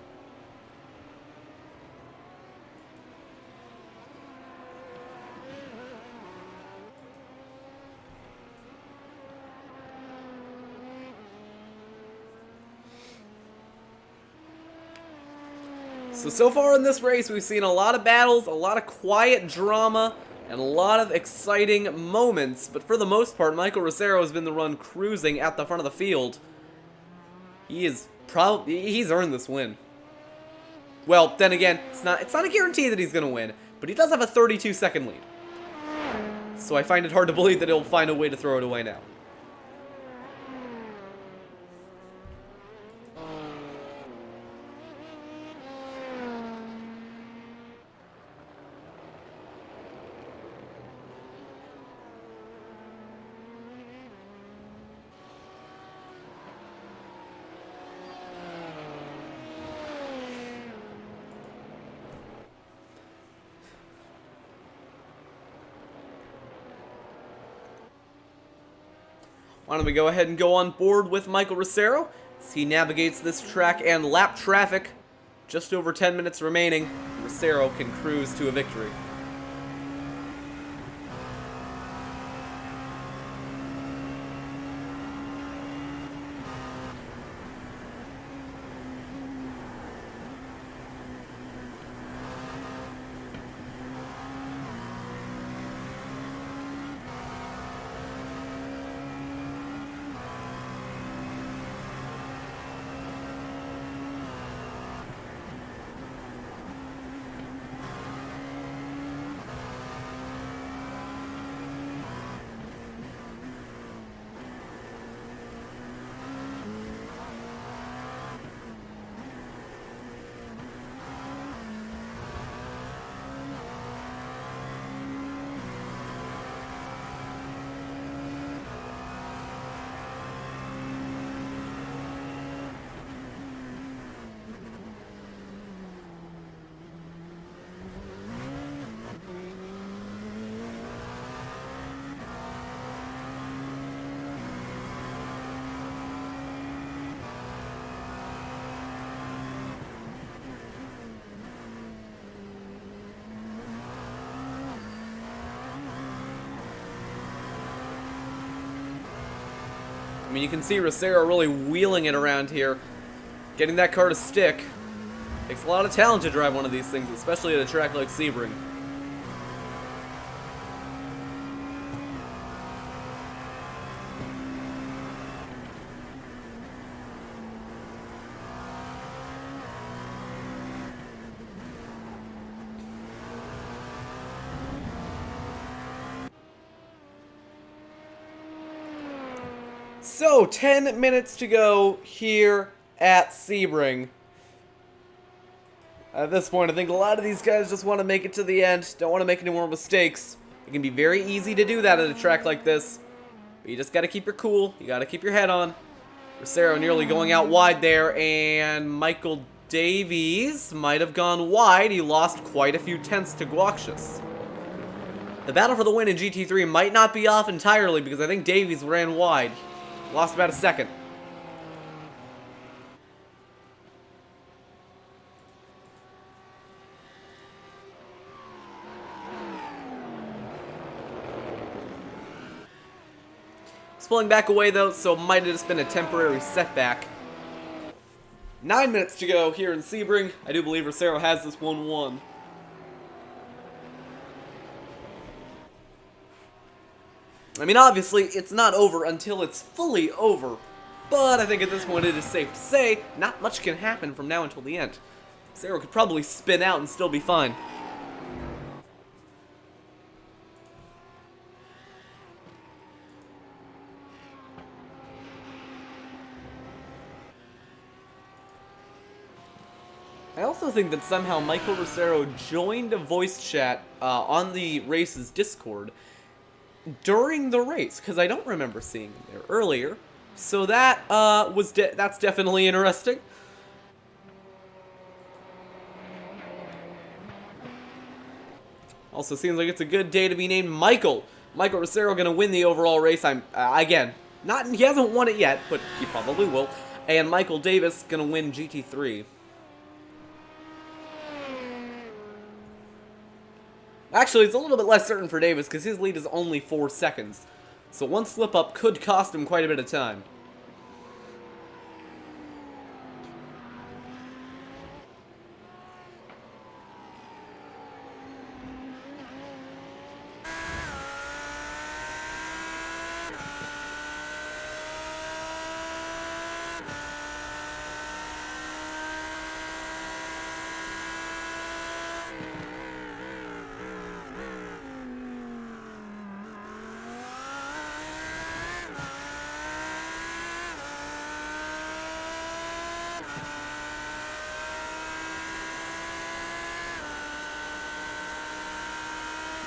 So far in this race, we've seen a lot of battles, a lot of quiet drama, and a lot of exciting moments. But for the most part, Michael Rosero has been the one cruising at the front of the field. He's earned this win. Well, then again, it's not a guarantee that he's going to win, but he does have a 32-second lead. So I find it hard to believe that he'll find a way to throw it away now. Why don't we go ahead and go on board with Michael Rosero as he navigates this track and lap traffic. Just over 10 minutes remaining. Rosero can cruise to a victory. I mean, you can see Rosero really wheeling it around here, getting that car to stick. Takes a lot of talent to drive one of these things, especially at a track like Sebring. So, 10 minutes to go here at Sebring. At this point, I think a lot of these guys just want to make it to the end, don't want to make any more mistakes. It can be very easy to do that at a track like this, but you just got to keep your cool, you got to keep your head on. Rosero nearly going out wide there, and Michael Davies might have gone wide. He lost quite a few tenths to Guaxius. The battle for the win in GT3 might not be off entirely because I think Davies ran wide. Lost about a second. It's pulling back away though, so it might have just been a temporary setback. 9 minutes to go here in Sebring. I do believe Rosero has this 1-1. I mean, obviously, it's not over until it's fully over. But I think at this point it is safe to say, not much can happen from now until the end. Rosero could probably spin out and still be fine. I also think that somehow Michael Rosero joined a voice chat on the race's Discord during the race, because I don't remember seeing him there earlier. So that that's definitely interesting. Also seems like it's a good day to be named Michael. Michael Rosero gonna win the overall race. Again, he hasn't won it yet, but he probably will. And Michael Davis gonna win GT3. Actually, it's a little bit less certain for Davis because his lead is only 4 seconds. So one slip-up could cost him quite a bit of time.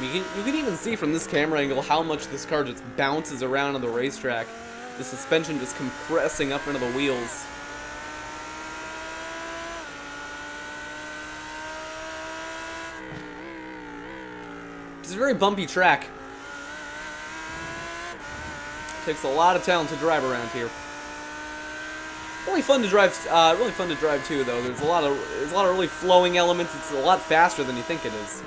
You can even see from this camera angle how much this car just bounces around on the racetrack. The suspension just compressing up into the wheels. It's a very bumpy track. Takes a lot of talent to drive around here. Really fun to drive. Really fun to drive too, though. There's a lot of really flowing elements. It's a lot faster than you think it is.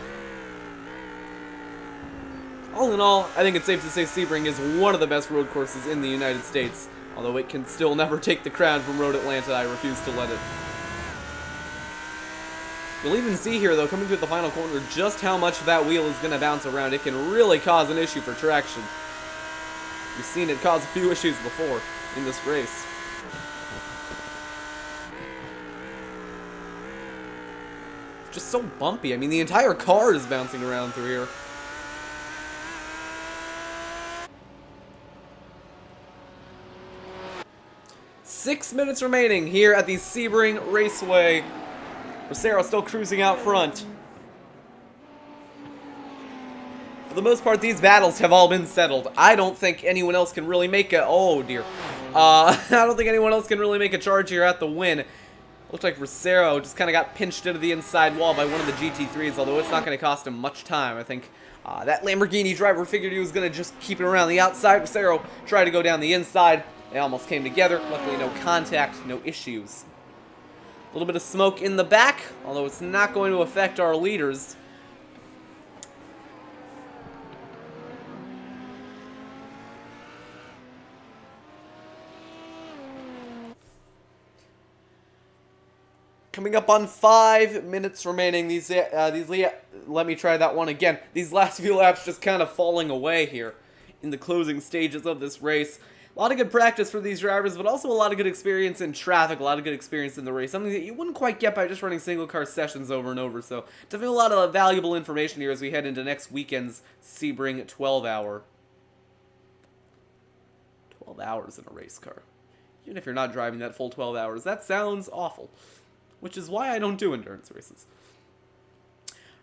All in all, I think it's safe to say Sebring is one of the best road courses in the United States. Although it can still never take the crown from Road Atlanta, I refuse to let it. You'll even see here, though, coming through the final corner, just how much that wheel is going to bounce around. It can really cause an issue for traction. We've seen it cause a few issues before in this race. It's just so bumpy. I mean, the entire car is bouncing around through here. Six minutes remaining here at the Sebring Raceway. Rosero still cruising out front. For the most part, these battles have all been settled. I don't think anyone else can really make a... Oh, dear. I don't think anyone else can really make a charge here at the win. Looks like Rosero just kind of got pinched into the inside wall by one of the GT3s, although it's not going to cost him much time. I think that Lamborghini driver figured he was going to just keep it around the outside. Rosero tried to go down the inside. They almost came together. Luckily, no contact, no issues. A little bit of smoke in the back, although it's not going to affect our leaders. Coming up on 5 minutes remaining. Let me try that one again. These last few laps just kind of falling away here in the closing stages of this race. A lot of good practice for these drivers, but also a lot of good experience in traffic, a lot of good experience in the race. Something that you wouldn't quite get by just running single car sessions over and over. So definitely a lot of valuable information here as we head into next weekend's Sebring 12 hour. 12 hours in a race car. Even if you're not driving that full 12 hours, that sounds awful. Which is why I don't do endurance races.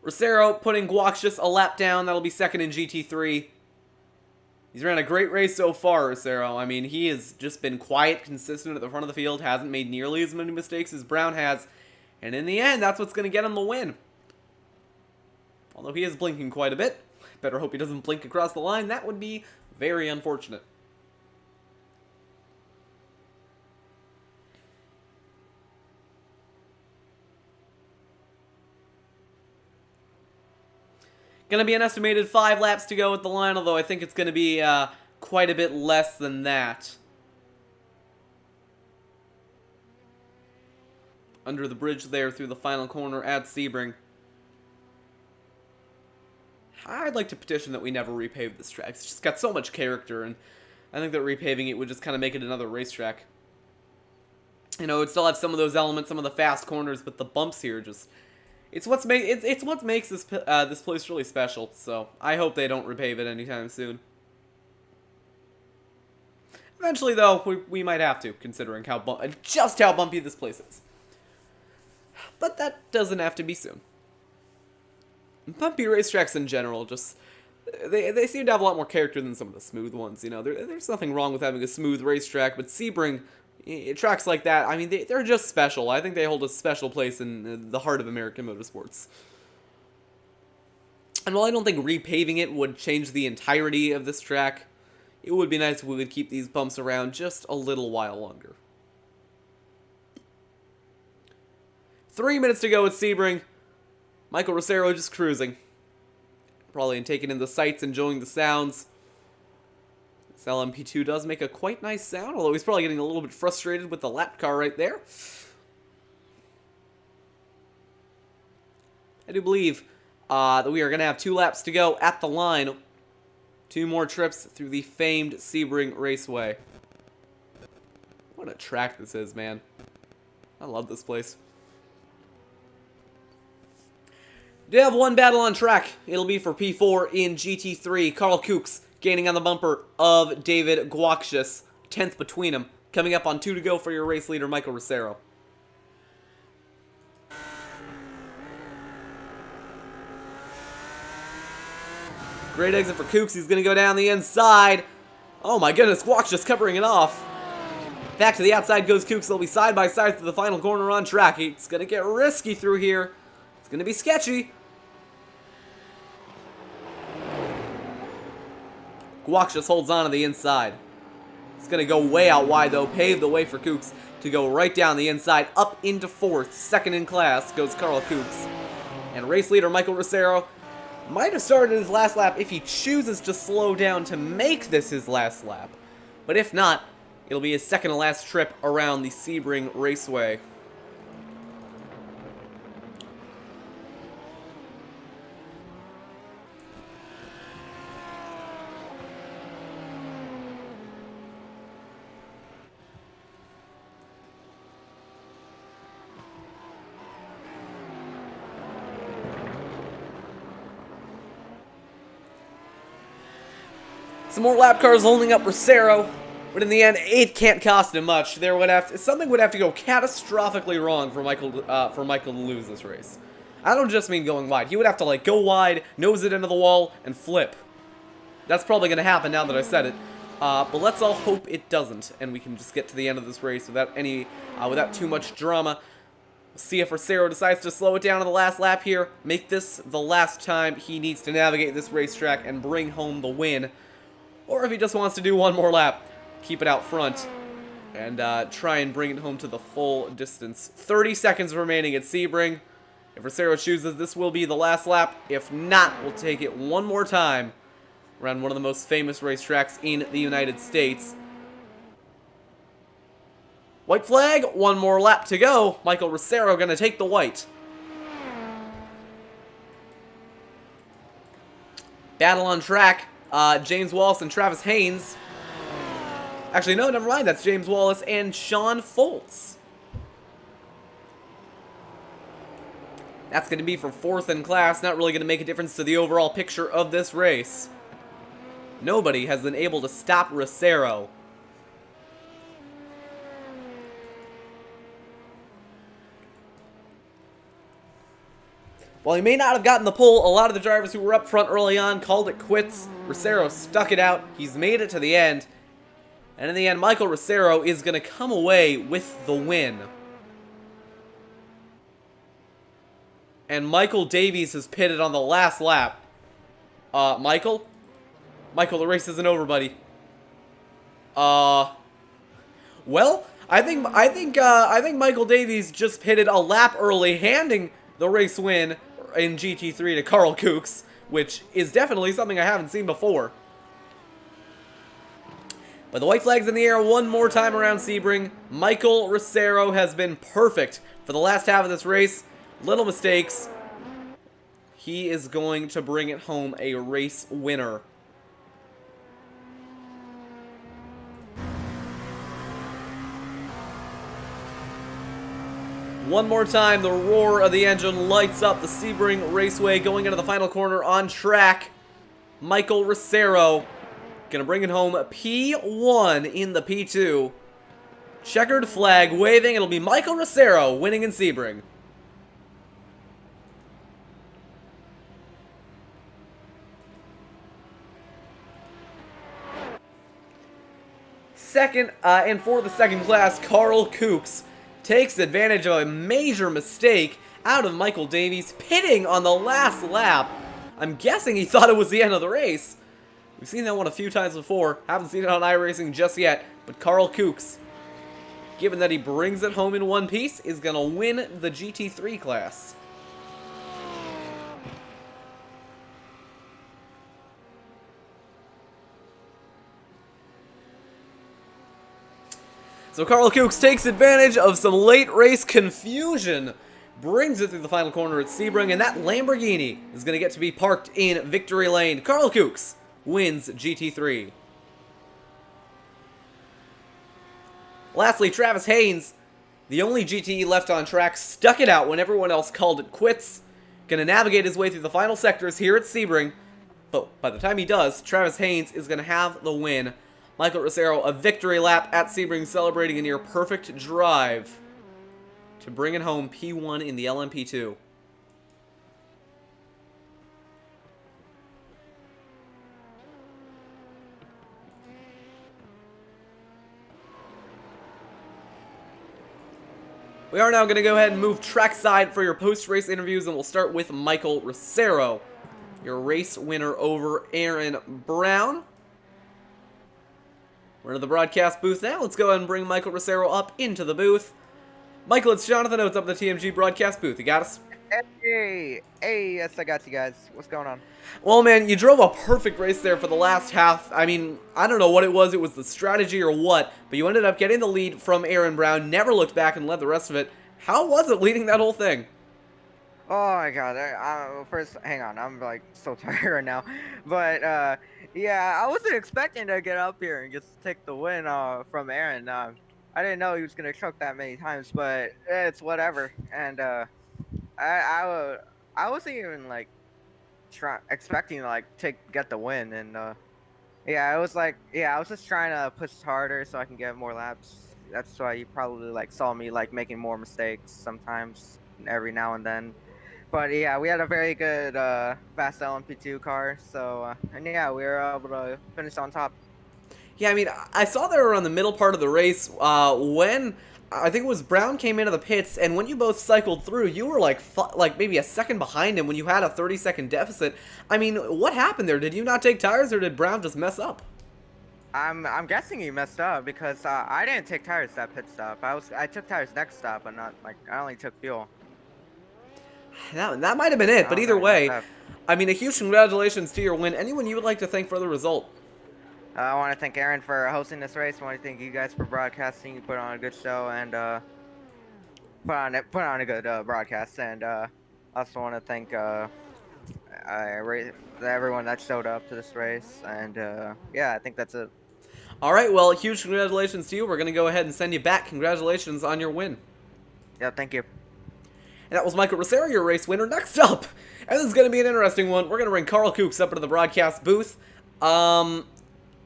Rosero putting Guaxius a lap down. That'll be second in GT3. He's ran a great race so far, Rosero. I mean, he has just been quiet, consistent at the front of the field. Hasn't made nearly as many mistakes as Brown has. And in the end, that's what's going to get him the win. Although he is blinking quite a bit. Better hope he doesn't blink across the line. That would be very unfortunate. Going to be an estimated 5 laps to go at the line, although I think it's going to be quite a bit less than that. Under the bridge there through the final corner at Sebring. I'd like to petition that we never repave this track. It's just got so much character, and I think that repaving it would just kind of make it another racetrack. You know, it would still have some of those elements, some of the fast corners, but the bumps here just... It's what makes this this place really special, so I hope they don't repave it anytime soon. Eventually, though, we might have to, considering just how bumpy this place is. But that doesn't have to be soon. Bumpy racetracks in general, just they seem to have a lot more character than some of the smooth ones. You know, there's nothing wrong with having a smooth racetrack, but Sebring. Tracks like that, I mean, they're just special. I think they hold a special place in the heart of American motorsports. And while I don't think repaving it would change the entirety of this track, it would be nice if we would keep these bumps around just a little while longer. 3 minutes to go at Sebring. Michael Rosero just cruising. Probably taking in the sights, enjoying the sounds. This LMP2 does make a quite nice sound, although he's probably getting a little bit frustrated with the lap car right there. I do believe that we are going to have 2 laps to go at the line. 2 more trips through the famed Sebring Raceway. What a track this is, man. I love this place. We do have one battle on track. It'll be for P4 in GT3. Carl Kooks gaining on the bumper of David Guaxius. 10th between them. Coming up on 2 to go for your race leader, Michael Rosero. Great exit for Kooks. He's going to go down the inside. Oh my goodness, Guaxius covering it off. Back to the outside goes Kooks. They'll be side by side through the final corner on track. It's going to get risky through here. It's going to be sketchy. Guaxius holds on to the inside. It's going to go way out wide, though. Pave the way for Kooks to go right down the inside, up into 4th. Second in class goes Carl Kooks. And race leader Michael Rosero might have started his last lap if he chooses to slow down to make this his last lap. But if not, it'll be his second to last trip around the Sebring Raceway. Some more lap cars holding up Rosero, but in the end, it can't cost him much. Something would have to go catastrophically wrong for Michael to lose this race. I don't just mean going wide. He would have to go wide, nose it into the wall, and flip. That's probably going to happen now that I said it. But let's all hope it doesn't, and we can just get to the end of this race without too much drama. We'll see if Rosero decides to slow it down on the last lap here, make this the last time he needs to navigate this racetrack and bring home the win. Or if he just wants to do one more lap, keep it out front, and try and bring it home to the full distance. 30 seconds remaining at Sebring. If Rosero chooses, this will be the last lap. If not, we'll take it one more time around one of the most famous racetracks in the United States. White flag, one more lap to go. Michael Rosero going to take the white. Battle on track. James Wallace and Travis Haynes. Actually, no, never mind. That's James Wallace and Sean Foltz. That's going to be for 4th in class. Not really going to make a difference to the overall picture of this race. Nobody has been able to stop Rosero. While he may not have gotten the pole, a lot of the drivers who were up front early on called it quits. Rosero stuck it out. He's made it to the end. And in the end, Michael Rosero is going to come away with the win. And Michael Davies has pitted on the last lap. Michael? Michael, the race isn't over, buddy. Well, I think Michael Davies just pitted a lap early, handing the race win in GT3 to Carl Kooks, which is definitely something I haven't seen before. But the white flag's in the air one more time around Sebring. Michael Rosero has been perfect for the last half of this race. Little mistakes. He is going to bring it home a race winner. One more time, the roar of the engine lights up the Sebring Raceway going into the final corner on track. Michael Rosero gonna bring it home P1 in the P2. Checkered flag waving, it'll be Michael Rosero winning in Sebring. Second, and for the second class, Carl Kooks takes advantage of a major mistake out of Michael Davies, pitting on the last lap. I'm guessing he thought it was the end of the race. We've seen that one a few times before. Haven't seen it on iRacing just yet. But Carl Kooks, given that he brings it home in one piece, is going to win the GT3 class. So Carl Kooks takes advantage of some late race confusion, brings it through the final corner at Sebring, and that Lamborghini is going to get to be parked in victory lane. Carl Kooks wins GT3. Lastly, Travis Haynes, the only GTE left on track, stuck it out when everyone else called it quits. Going to navigate his way through the final sectors here at Sebring, but by the time he does, Travis Haynes is going to have the win. Michael Rosero, a victory lap at Sebring, celebrating a near perfect drive to bring it home P1 in the LMP2. We are now going to go ahead and move trackside for your post-race interviews, and we'll start with Michael Rosero, your race winner over Arron Brown. We're in the broadcast booth now. Let's go ahead and bring Michael Rosero up into the booth. Michael, it's Jonathan Oates up in the TMG broadcast booth. You got us? Hey, yes, I got you guys. What's going on? Well, man, you drove a perfect race there for the last half. I mean, I don't know what it was the strategy or what, but you ended up getting the lead from Arron Brown, never looked back and led the rest of it. How was it leading that whole thing? Oh my god, first, hang on, I'm like so tired right now. But, yeah, I wasn't expecting to get up here and just take the win from Arron. I didn't know he was going to choke that many times, but it's whatever. And I wasn't even like expecting to like get the win. And yeah, I was just trying to push harder so I can get more laps. That's why you probably like saw me like making more mistakes sometimes, every now and then. But yeah, we had a very good fast LMP2 car, so and yeah, we were able to finish on top. Yeah, I mean, I saw they were on the middle part of the race when I think it was Brown came into the pits, and when you both cycled through, you were like maybe a second behind him when you had a 30-second deficit. I mean, what happened there? Did you not take tires, or did Brown just mess up? I'm guessing he messed up because I didn't take tires that pit stop. I took tires next stop, but not like I only took fuel. That might have been it, but either way, I mean, a huge congratulations to your win. Anyone you would like to thank for the result? I want to thank Arron for hosting this race. I want to thank you guys for broadcasting. You put on a good show and put on a good broadcast. And I also want to thank everyone that showed up to this race. And yeah, I think that's it. All right, well, huge congratulations to you. We're going to go ahead and send you back. Congratulations on your win. Yeah, thank you. And that was Michael Rosero, your race winner. Next up, and this is going to be an interesting one, we're going to bring Carl Kooks up into the broadcast booth. I'm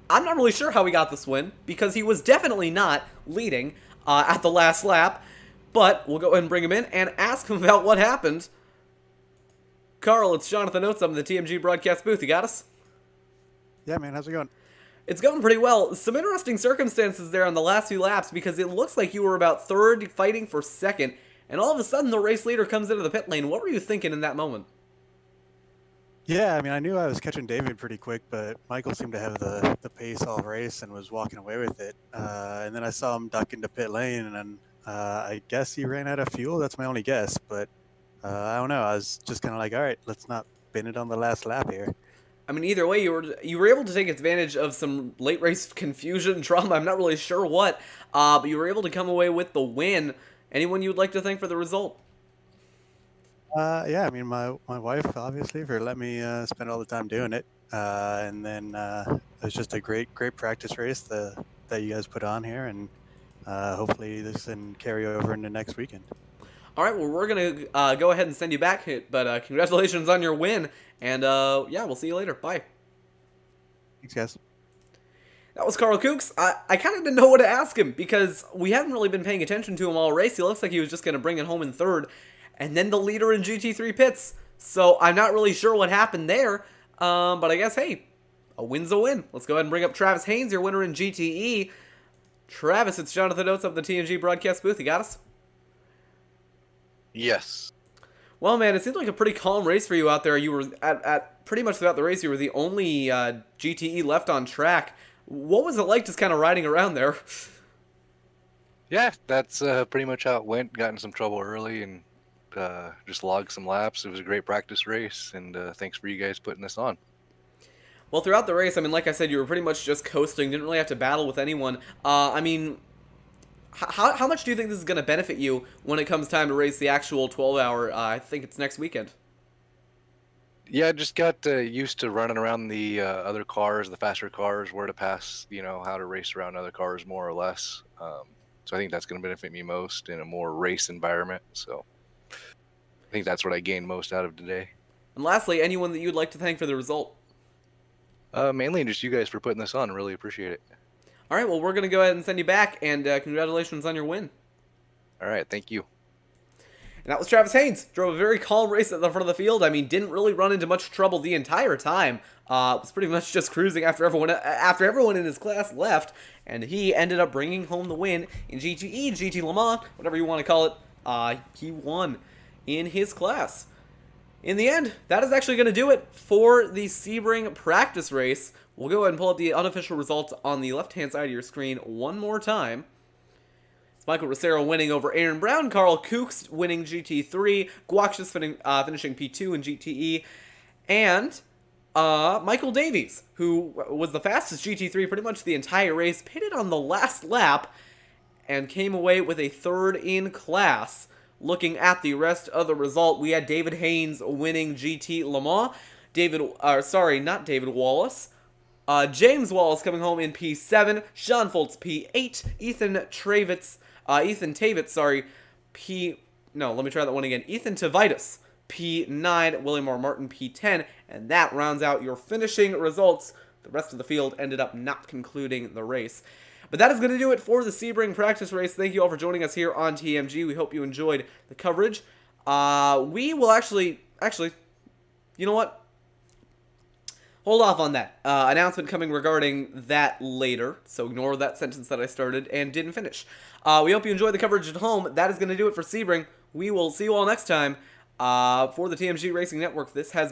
not really sure how he got this win, because he was definitely not leading at the last lap. But we'll go ahead and bring him in and ask him about what happened. Carl, it's Jonathan Oates. I'm in the TMG broadcast booth. You got us? Yeah, man, how's it going? It's going pretty well. Some interesting circumstances there on the last few laps because it looks like you were about third fighting for second, and all of a sudden the race leader comes into the pit lane. What were you thinking in that moment? Yeah, I mean, I knew I was catching David pretty quick, but Michael seemed to have the pace all race and was walking away with it. And then I saw him duck into pit lane, and then I guess he ran out of fuel. That's my only guess, but I don't know. I was just kind of like, all right, let's not bin it on the last lap here. I mean, either way, you were able to take advantage of some late race confusion, drama. I'm not really sure what, but you were able to come away with the win. Anyone you would like to thank for the result? Yeah, I mean, my wife, obviously, for letting me spend all the time doing it. And then it was just a great practice race that you guys put on here, and hopefully this can carry over into next weekend. All right, well, we're going to go ahead and send you back, but congratulations on your win, and yeah, we'll see you later. Bye. Thanks, guys. That was Carl Kooks. I kind of didn't know what to ask him because we haven't really been paying attention to him all race. He looks like he was just going to bring it home in third, and then the leader in GT3 pits. So I'm not really sure what happened there, but I guess, hey, a win's a win. Let's go ahead and bring up Travis Haynes, your winner in GTE. Travis, it's Jonathan Oates of the TNG broadcast booth. You got us? Yes. Well, man, it seemed like a pretty calm race for you out there. You were at pretty much throughout the race, you were the only GTE left on track. What was it like just kind of riding around there? Yeah, that's pretty much how it went. Got in some trouble early and just logged some laps. It was a great practice race, and thanks for you guys putting this on. Well, throughout the race, I mean, like I said, you were pretty much just coasting. Didn't really have to battle with anyone. I mean, how much do you think this is going to benefit you when it comes time to race the actual 12-hour? I think it's next weekend. Yeah, I just got used to running around the other cars, the faster cars, where to pass, how to race around other cars more or less. So I think that's going to benefit me most in a more race environment. So I think that's what I gained most out of today. And lastly, anyone that you'd like to thank for the result? Mainly just you guys for putting this on. I really appreciate it. All right, well, we're going to go ahead and send you back, and congratulations on your win. All right, thank you. And that was Travis Haynes. Drove a very calm race at the front of the field. I mean, didn't really run into much trouble the entire time. Was pretty much just cruising after everyone in his class left, and he ended up bringing home the win in GTE, GT Le Mans, whatever you want to call it. He won in his class. In the end, that is actually going to do it for the Sebring practice race. We'll go ahead and pull up the unofficial results on the left-hand side of your screen one more time. It's Michael Rosero winning over Arron Brown, Carl Kooks winning GT3, Guaxius finishing P2 in GTE, and Michael Davies, who was the fastest GT3 pretty much the entire race, pitted on the last lap and came away with a third in class. Looking at the rest of the result, we had David Haynes winning GT Le Mans, not David Wallace. James Wallace coming home in P7, Sean Foltz P8, Ethan Tavitis, Ethan Tavitis P9, William R. Martin P10, and that rounds out your finishing results. The rest of the field ended up not concluding the race. But that is going to do it for the Sebring practice race. Thank you all for joining us here on TMG. We hope you enjoyed the coverage. We will actually, you know what? Hold off on that. Announcement coming regarding that later, so ignore that sentence that I started and didn't finish. We hope you enjoyed the coverage at home. That is going to do it for Sebring. We will see you all next time. For the TMG Racing Network, this has been